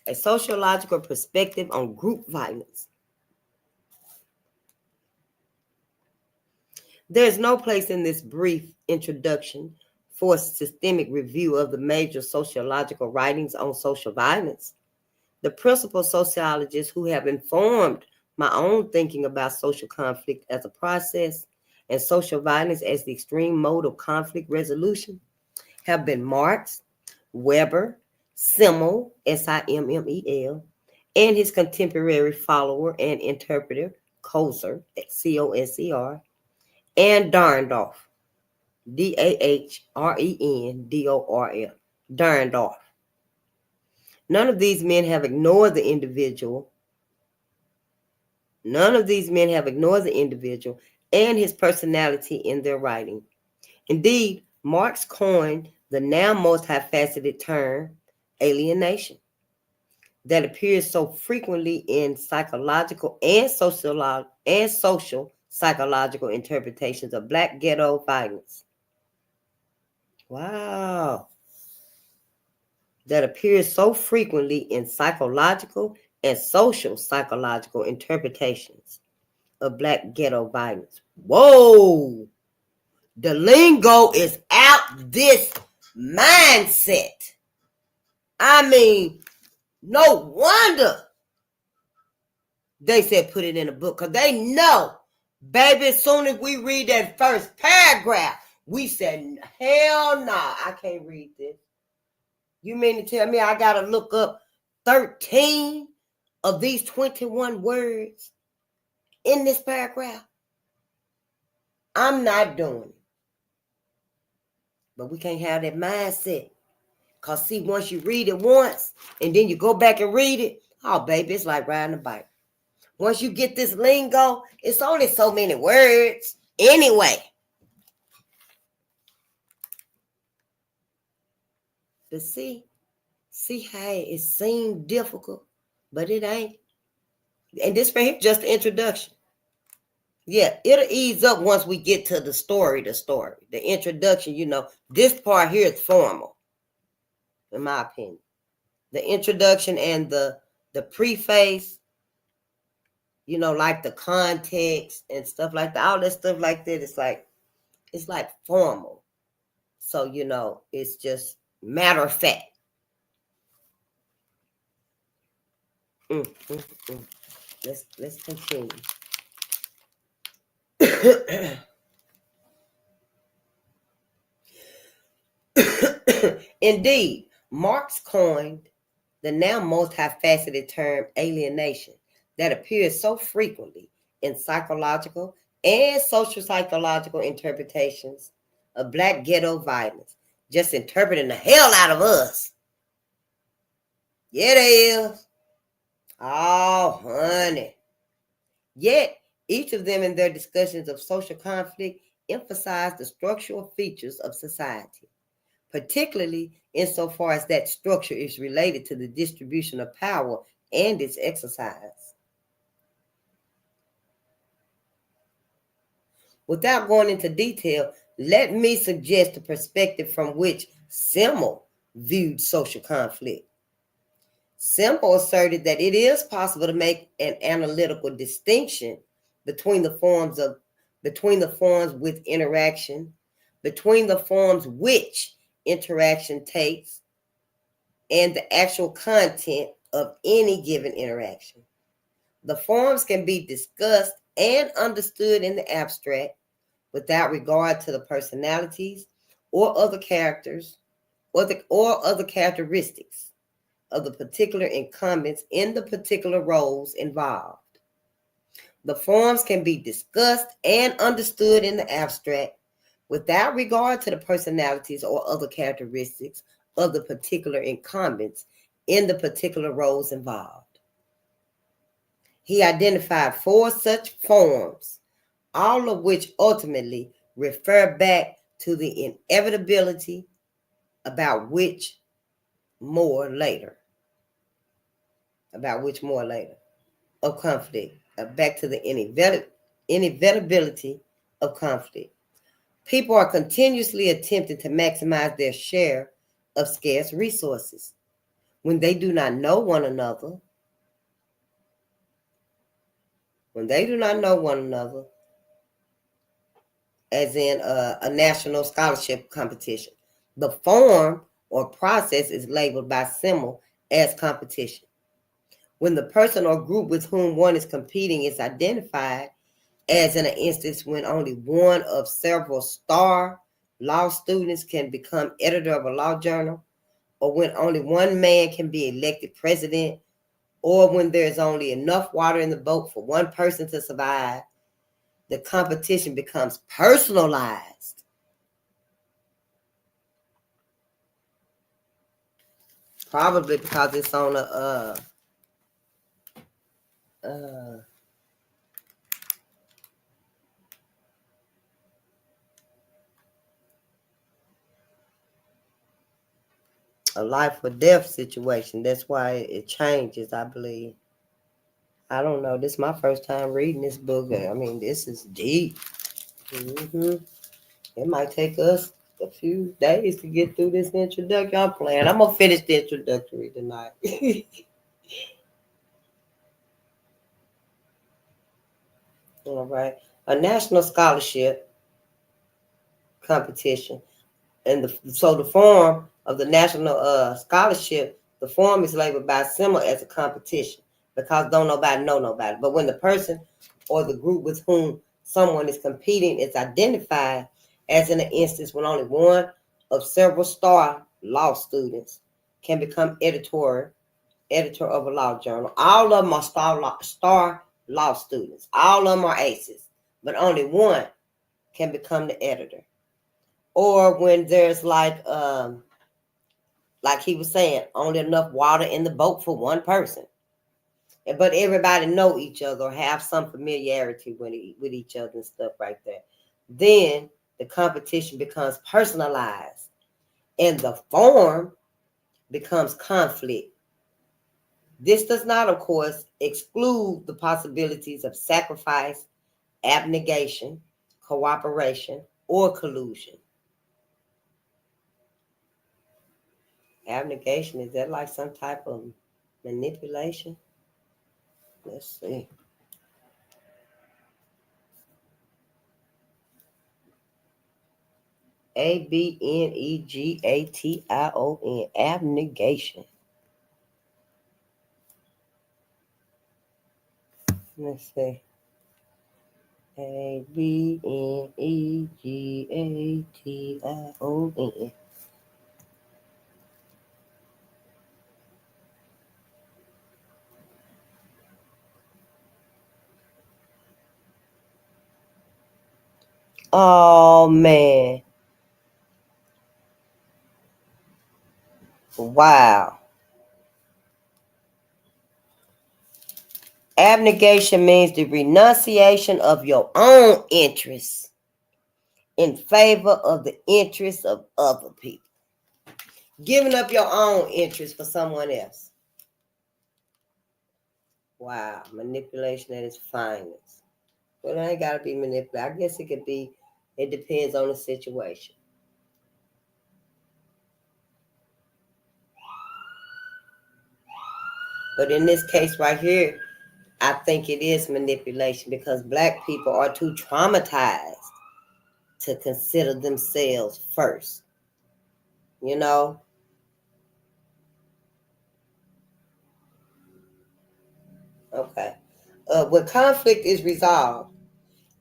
A sociological perspective on group violence. There is no place in this brief introduction for a systemic review of the major sociological writings on social violence. The principal sociologists who have informed my own thinking about social conflict as a process and social violence as the extreme mode of conflict resolution have been Marx, Weber, Simmel, Simmel, and his contemporary follower and interpreter, Koser, Concer, and Darndorf, Dahrendorf, Darndorf. None of these men have ignored the individual. None of these men have ignored the individual and his personality in their writing. Indeed, Marx coined the now most multifaceted term, alienation, that appears so frequently in psychological and social psychological interpretations of black ghetto violence. Wow. That appears so frequently in psychological and social psychological interpretations of black ghetto violence. Whoa! The lingo is out this mindset. I mean, no wonder they said put it in a book, because they know, baby, as soon as we read that first paragraph, we said, hell no, I can't read this. You mean to tell me I got to look up 13 of these 21 words in this paragraph? I'm not doing it. But we can't have that mindset. Because, see, once you read it once and then you go back and read it, oh, baby, it's like riding a bike. Once you get this lingo, it's only so many words anyway. But see how it seemed difficult, but it ain't. And this right here, just the introduction. Yeah, it'll ease up once we get to the story. The introduction, this part here is formal, in my opinion. The introduction and the preface, like the context and stuff like that, all that stuff like that, it's like formal. So, it's just matter of fact. Let's continue. Indeed, Marx coined the now multifaceted term alienation that appears so frequently in psychological and social psychological interpretations of black ghetto violence, just interpreting the hell out of us. Yeah, they is. Oh, honey. Yet, each of them in their discussions of social conflict emphasize the structural features of society, particularly insofar as that structure is related to the distribution of power and its exercise. Without going into detail, let me suggest a perspective from which Simmel viewed social conflict. Semple asserted that it is possible to make an analytical distinction between the forms with interaction, between the forms which interaction takes, and the actual content of any given interaction. The forms can be discussed and understood in the abstract without regard to the personalities or other characters or other characteristics of the particular incumbents in the particular roles involved. The forms can be discussed and understood in the abstract without regard to the personalities or other characteristics of the particular incumbents in the particular roles involved. He identified 4 such forms, all of which ultimately refer back to the inevitability about which more later. Of conflict. Back to the inevitability of conflict. People are continuously attempting to maximize their share of scarce resources when they do not know one another. As in a national scholarship competition. The form or process is labeled by Semple as competition. When the person or group with whom one is competing is identified, as in an instance when only one of several star law students can become editor of a law journal, or when only one man can be elected president, or when there's only enough water in the boat for one person to survive, the competition becomes personalized. Probably because it's on a life or death situation. That's why it changes, I believe. I don't know. This is my first time reading this book. I mean, this is deep. It might take us a few days to get through this introduction. I'm going to finish the introductory tonight. All right. A national scholarship competition. And so the form of the national scholarship, the form is labeled by Semple as a competition because don't nobody know nobody. But when the person or the group with whom someone is competing is identified, as in an instance when only one of several star law students can become editor of a law journal. All of them are star law students. All of them are aces, but only one can become the editor. Or when there's like he was saying, only enough water in the boat for one person. But everybody know each other or have some familiarity with each other and stuff like that. Then the competition becomes personalized and the form becomes conflict. This does not, of course, exclude the possibilities of sacrifice, abnegation, cooperation, or collusion. Abnegation, is that like some type of manipulation? Let's see. Abnegation. Abnegation. Let's see. Abnegation. Oh man. Wow. Abnegation means the renunciation of your own interests in favor of the interests of other people. Giving up your own interests for someone else. Wow. Manipulation at its finest. Well, it ain't got to be manipulated. I guess it could be, it depends on the situation. But in this case right here, I think it is manipulation because black people are too traumatized to consider themselves first. You know? Okay. When conflict is resolved,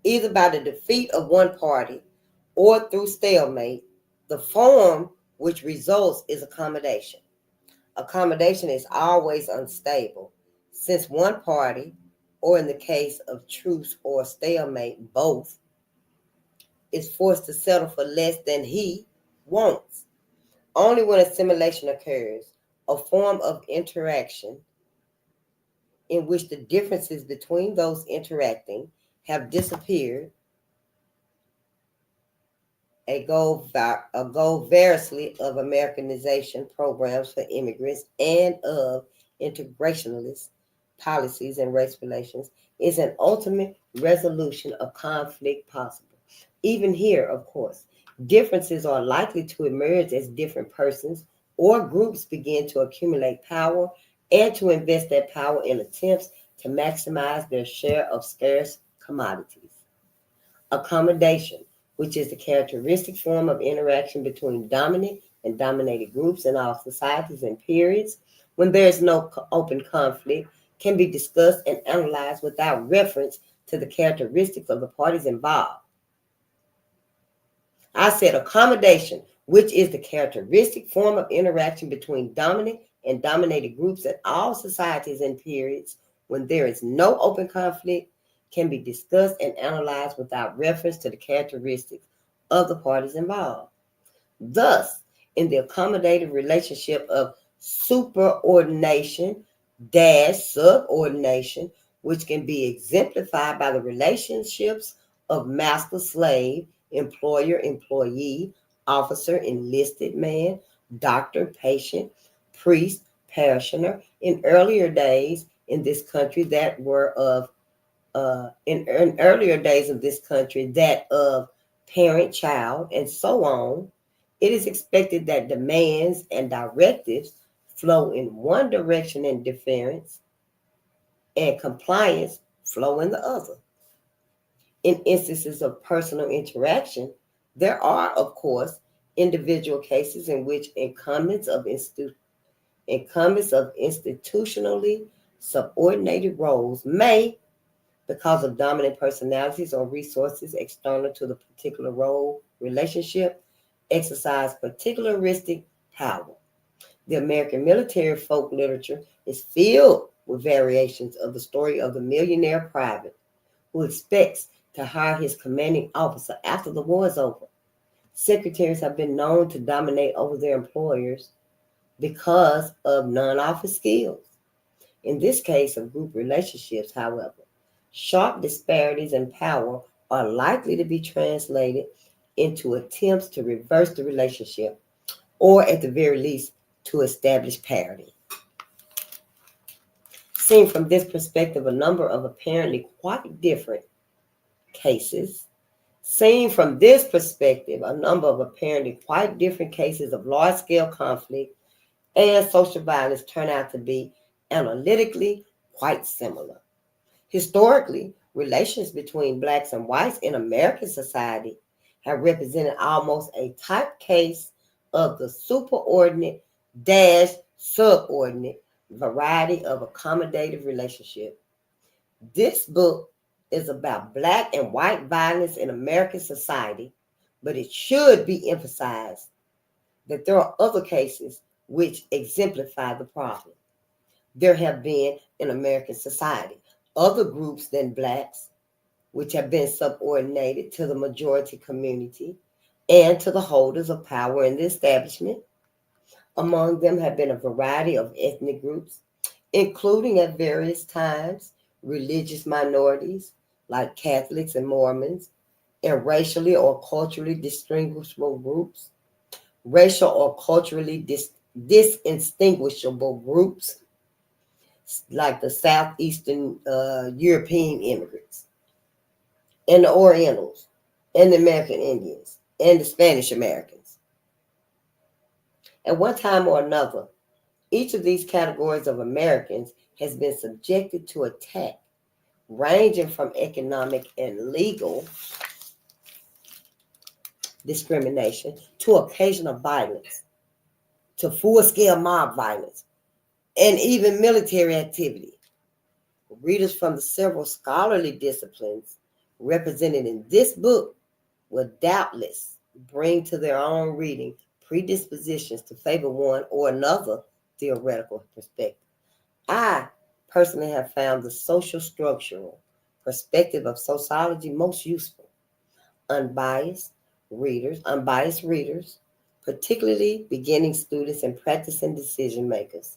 either by the defeat of one party or through stalemate, the form which results is accommodation. Accommodation is always unstable, since one party, or in the case of truce or stalemate, both, is forced to settle for less than he wants. Only when assimilation occurs, a form of interaction in which the differences between those interacting have disappeared, a goal variously of Americanization programs for immigrants and of integrationalist policies and race relations, is an ultimate resolution of conflict possible. Even here, of course, differences are likely to emerge as different persons or groups begin to accumulate power and to invest that power in attempts to maximize their share of scarce commodities. Accommodation, which is the characteristic form of interaction between dominant and dominated groups in all societies and periods, when there is no open conflict, can be discussed and analyzed without reference to the characteristics of the parties involved. I said accommodation, which is the characteristic form of interaction between dominant and dominated groups in all societies and periods, when there is no open conflict, can be discussed and analyzed without reference to the characteristics of the parties involved. Thus, in the accommodative relationship of superordination dash subordination, which can be exemplified by the relationships of master slave, employer employee, officer enlisted man, doctor patient, priest parishioner, in earlier days in this country that were of in earlier days of this country, that of parent, child, and so on, it is expected that demands and directives flow in one direction and deference and compliance flow in the other. In instances of personal interaction, there are, of course, individual cases in which incumbents of institutionally subordinated roles may, because of dominant personalities or resources external to the particular role relationship, exercise particularistic power. The American military folk literature is filled with variations of the story of the millionaire private who expects to hire his commanding officer after the war is over. Secretaries have been known to dominate over their employers because of non-office skills. In this case of group relationships, however, sharp disparities in power are likely to be translated into attempts to reverse the relationship, or at the very least, to establish parity. Seen from this perspective, a number of apparently quite different cases. Seen from this perspective, a number of apparently quite different cases of large-scale conflict and social violence turn out to be analytically quite similar. Historically, relations between blacks and whites in American society have represented almost a type case of the superordinate dash subordinate variety of accommodative relationship. This book is about black and white violence in American society, but it should be emphasized that there are other cases which exemplify the problem. There have been in American society other groups than blacks which have been subordinated to the majority community and to the holders of power in the establishment. Among them have been a variety of ethnic groups, including at various times religious minorities like Catholics and Mormons, and racially or culturally distinguishable groups, racial or culturally distinguishable groups like the Southeastern European immigrants, and the Orientals, and the American Indians, and the Spanish Americans. At one time or another, each of these categories of Americans has been subjected to attack, ranging from economic and legal discrimination to occasional violence, to full-scale mob violence, and even military activity. Readers from the several scholarly disciplines represented in this book will doubtless bring to their own reading predispositions to favor one or another theoretical perspective. I personally have found the social structural perspective of sociology most useful. Unbiased readers, particularly beginning students and practicing decision makers,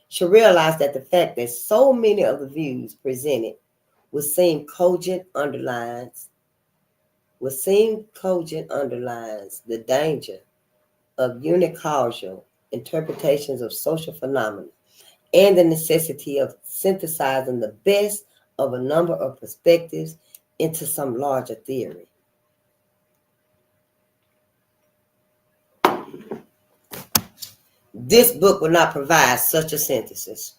should realize that the fact that so many of the views presented would seem cogent underlines the danger of unicausal interpretations of social phenomena and the necessity of synthesizing the best of a number of perspectives into some larger theory. This book will not provide such a synthesis.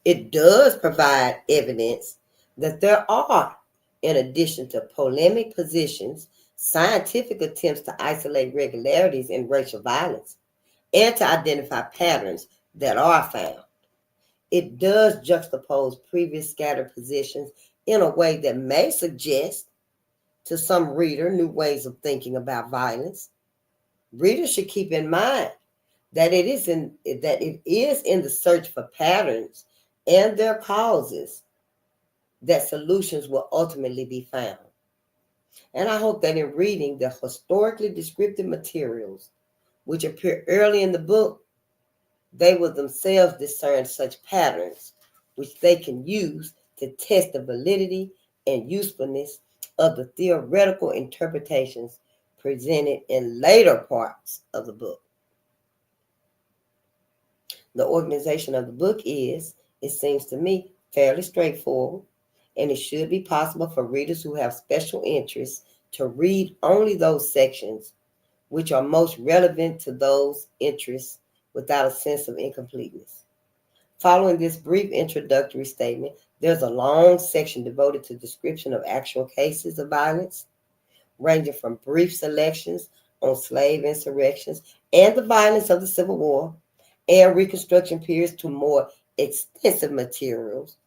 It does provide evidence that there are, in addition to polemic positions, scientific attempts to isolate regularities in racial violence and to identify patterns that are found. It does juxtapose previous scattered positions in a way that may suggest to some reader new ways of thinking about violence. Readers should keep in mind that it is in the search for patterns and their causes that solutions will ultimately be found. And I hope that in reading the historically descriptive materials which appear early in the book, they will themselves discern such patterns which they can use to test the validity and usefulness of the theoretical interpretations presented in later parts of the book. The organization of the book is, it seems to me, fairly straightforward, and it should be possible for readers who have special interests to read only those sections which are most relevant to those interests without a sense of incompleteness. Following this brief introductory statement, there's a long section devoted to description of actual cases of violence, ranging from brief selections on slave insurrections and the violence of the Civil War and Reconstruction periods to more extensive materials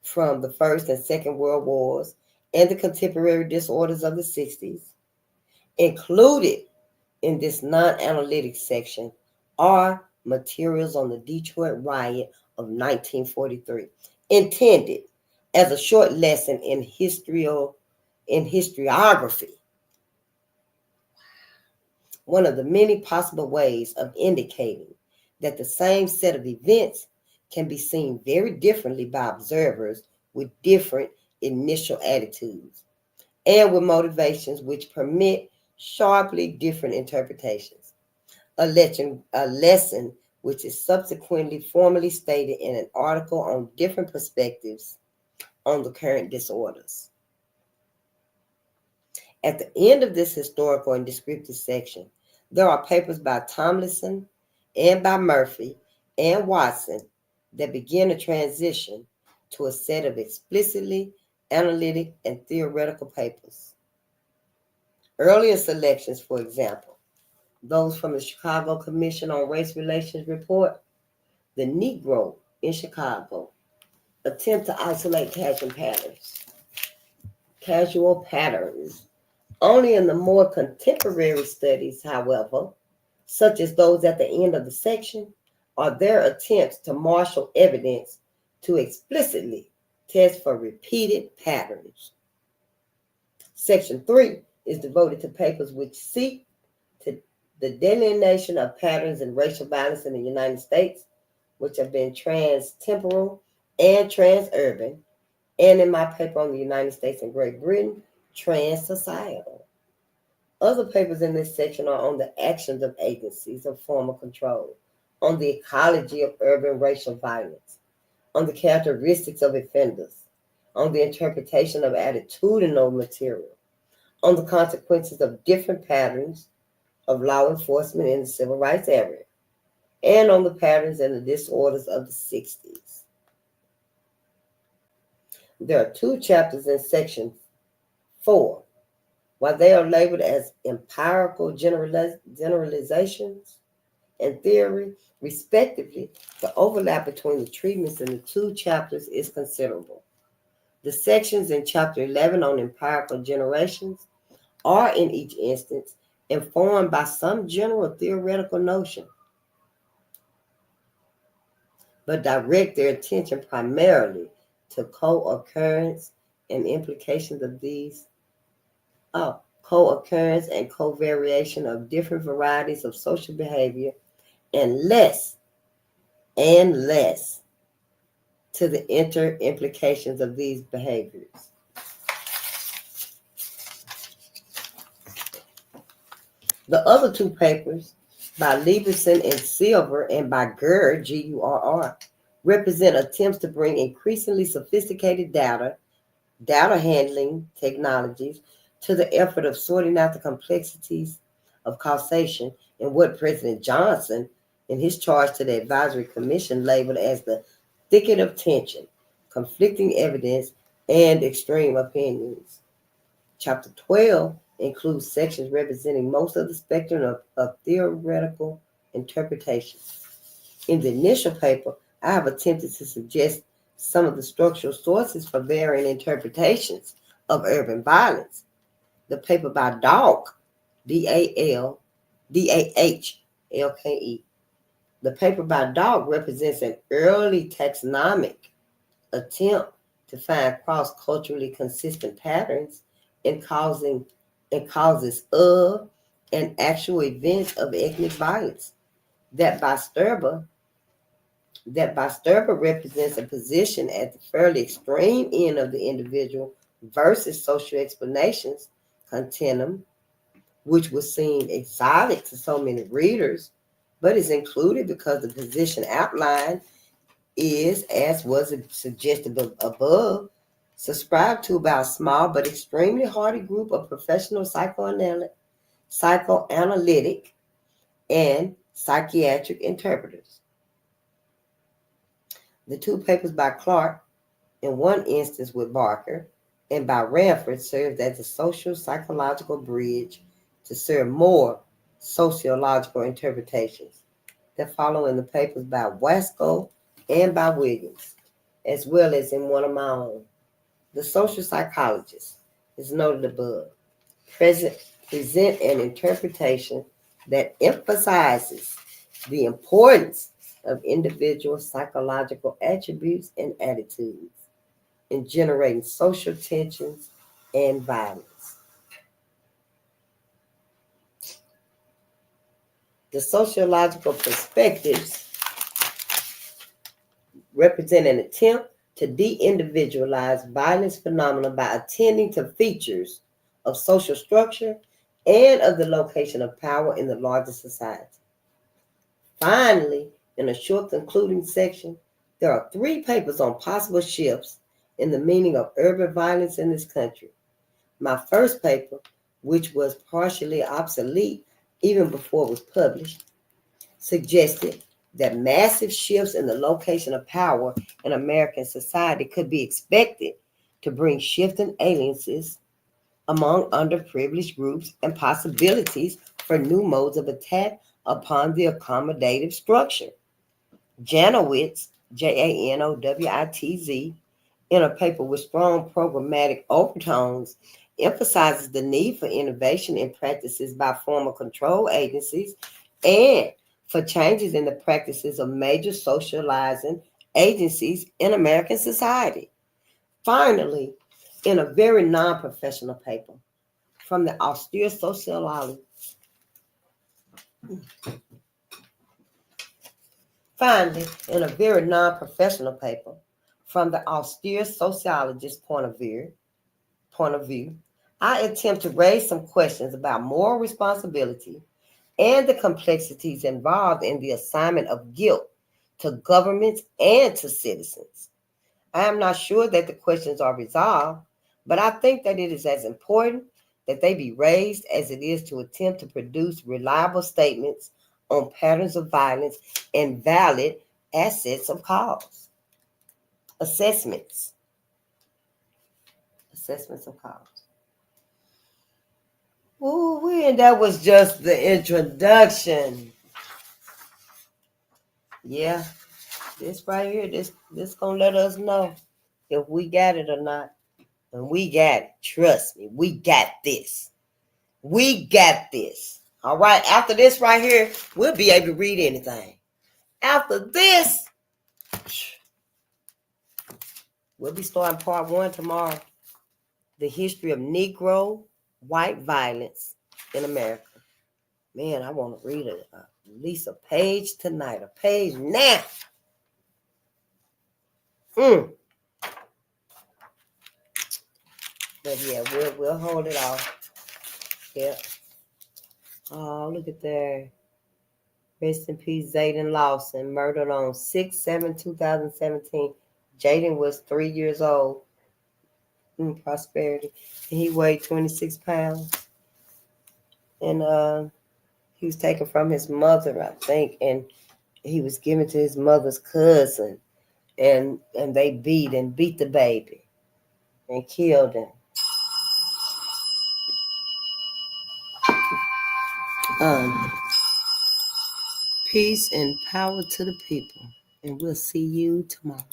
from the First and Second World Wars and the contemporary disorders of the 60s. Included in this non-analytic section are materials on the Detroit riot of 1943, intended as a short lesson in historiography. One of the many possible ways of indicating that the same set of events can be seen very differently by observers with different initial attitudes and with motivations which permit sharply different interpretations. A lesson which is subsequently formally stated in an article on different perspectives on the current disorders. At the end of this historical and descriptive section, there are papers by Tomlinson and by Murphy and Watson that begin a transition to a set of explicitly analytic and theoretical papers. Earlier selections, for example, those from the Chicago Commission on Race Relations report, The Negro in Chicago, attempt to isolate casual patterns. Only in the more contemporary studies, however, such as those at the end of the section, are there attempts to marshal evidence to explicitly test for repeated patterns. Section 3 is devoted to papers which seek to the delineation of patterns in racial violence in the United States, which have been trans-temporal and trans-urban, and in my paper on the United States and Great Britain, trans-societal. Other papers in this section are on the actions of agencies of formal control, on the ecology of urban racial violence, on the characteristics of offenders, on the interpretation of attitudinal material, on the consequences of different patterns of law enforcement in the civil rights area, and on the patterns and the disorders of the 60s. There are 2 chapters in section 4. While they are labeled as empirical generalizations and theory, respectively, the overlap between the treatments in the 2 chapters is considerable. The sections in Chapter 11 on empirical generations are, in each instance, informed by some general theoretical notion, but direct their attention primarily to co-occurrence and implications of these co-occurrence and co-variation of different varieties of social behavior, and less to the inter-implications of these behaviors. The other 2 papers, by Lieberson and Silver and by Gurr, Gurr, represent attempts to bring increasingly sophisticated data handling technologies to the effort of sorting out the complexities of causation in what President Johnson, in his charge to the Advisory Commission, labeled as the thicket of tension, conflicting evidence, and extreme opinions. Chapter 12 includes sections representing most of the spectrum of theoretical interpretation. In the initial paper, I have attempted to suggest some of the structural sources for varying interpretations of urban violence. The paper by Dalk, DahLke. The paper by Dalk represents an early taxonomic attempt to find cross-culturally consistent patterns in causes of and actual events of ethnic violence. That by Sturber represents a position at the fairly extreme end of the individual versus social explanations continuum, which was seen exotic to so many readers, but is included because the position outlined is, as was suggested above, subscribed to by a small but extremely hardy group of professional psychoanalytic and psychiatric interpreters. The 2 papers by Clark, in one instance with Barker, and by Ranford, served as a social psychological bridge to serve more sociological interpretations that follow in the papers by Wasco and by Williams, as well as in one of my own. The social psychologists, as noted above, present an interpretation that emphasizes the importance of individual psychological attributes and attitudes in generating social tensions and violence. The sociological perspectives represent an attempt to de-individualize violence phenomena by attending to features of social structure and of the location of power in the larger society. Finally, in a short concluding section, there are 3 papers on possible shifts in the meaning of urban violence in this country. My first paper, which was partially obsolete even before it was published, suggested that massive shifts in the location of power in American society could be expected to bring shifting aliances among underprivileged groups and possibilities for new modes of attack upon the accommodative structure. Janowitz, Janowitz, in a paper with strong programmatic overtones, emphasizes the need for innovation in practices by former control agencies and for changes in the practices of major socializing agencies in American society. Finally, in a very non-professional paper from the austere sociology, Finally, in a very non-professional paper, from the austere sociologist's point of view, I attempt to raise some questions about moral responsibility and the complexities involved in the assignment of guilt to governments and to citizens. I am not sure that the questions are resolved, but I think that it is as important that they be raised as it is to attempt to produce reliable statements on patterns of violence and valid assets of cause. Assessments of cause. Ooh, and that was just the introduction. Yeah, this right here, this gonna let us know if we got it or not. And we got it. Trust me, we got this. We got this. All right, after this right here, we'll be able to read anything. After this, we'll be starting part 1 tomorrow. The history of Negro white violence in America. Man, I want to read at least a page tonight. A page now. But yeah, we'll hold it off. Yeah. Oh, look at there. Rest in peace, Zayden Lawson, murdered on 6/7/2017. Jaden was 3 years old. Prosperity. And he weighed 26 pounds. And he was taken from his mother, I think, and he was given to his mother's cousin. And they beat the baby and killed him. Peace and power to the people. And we'll see you tomorrow.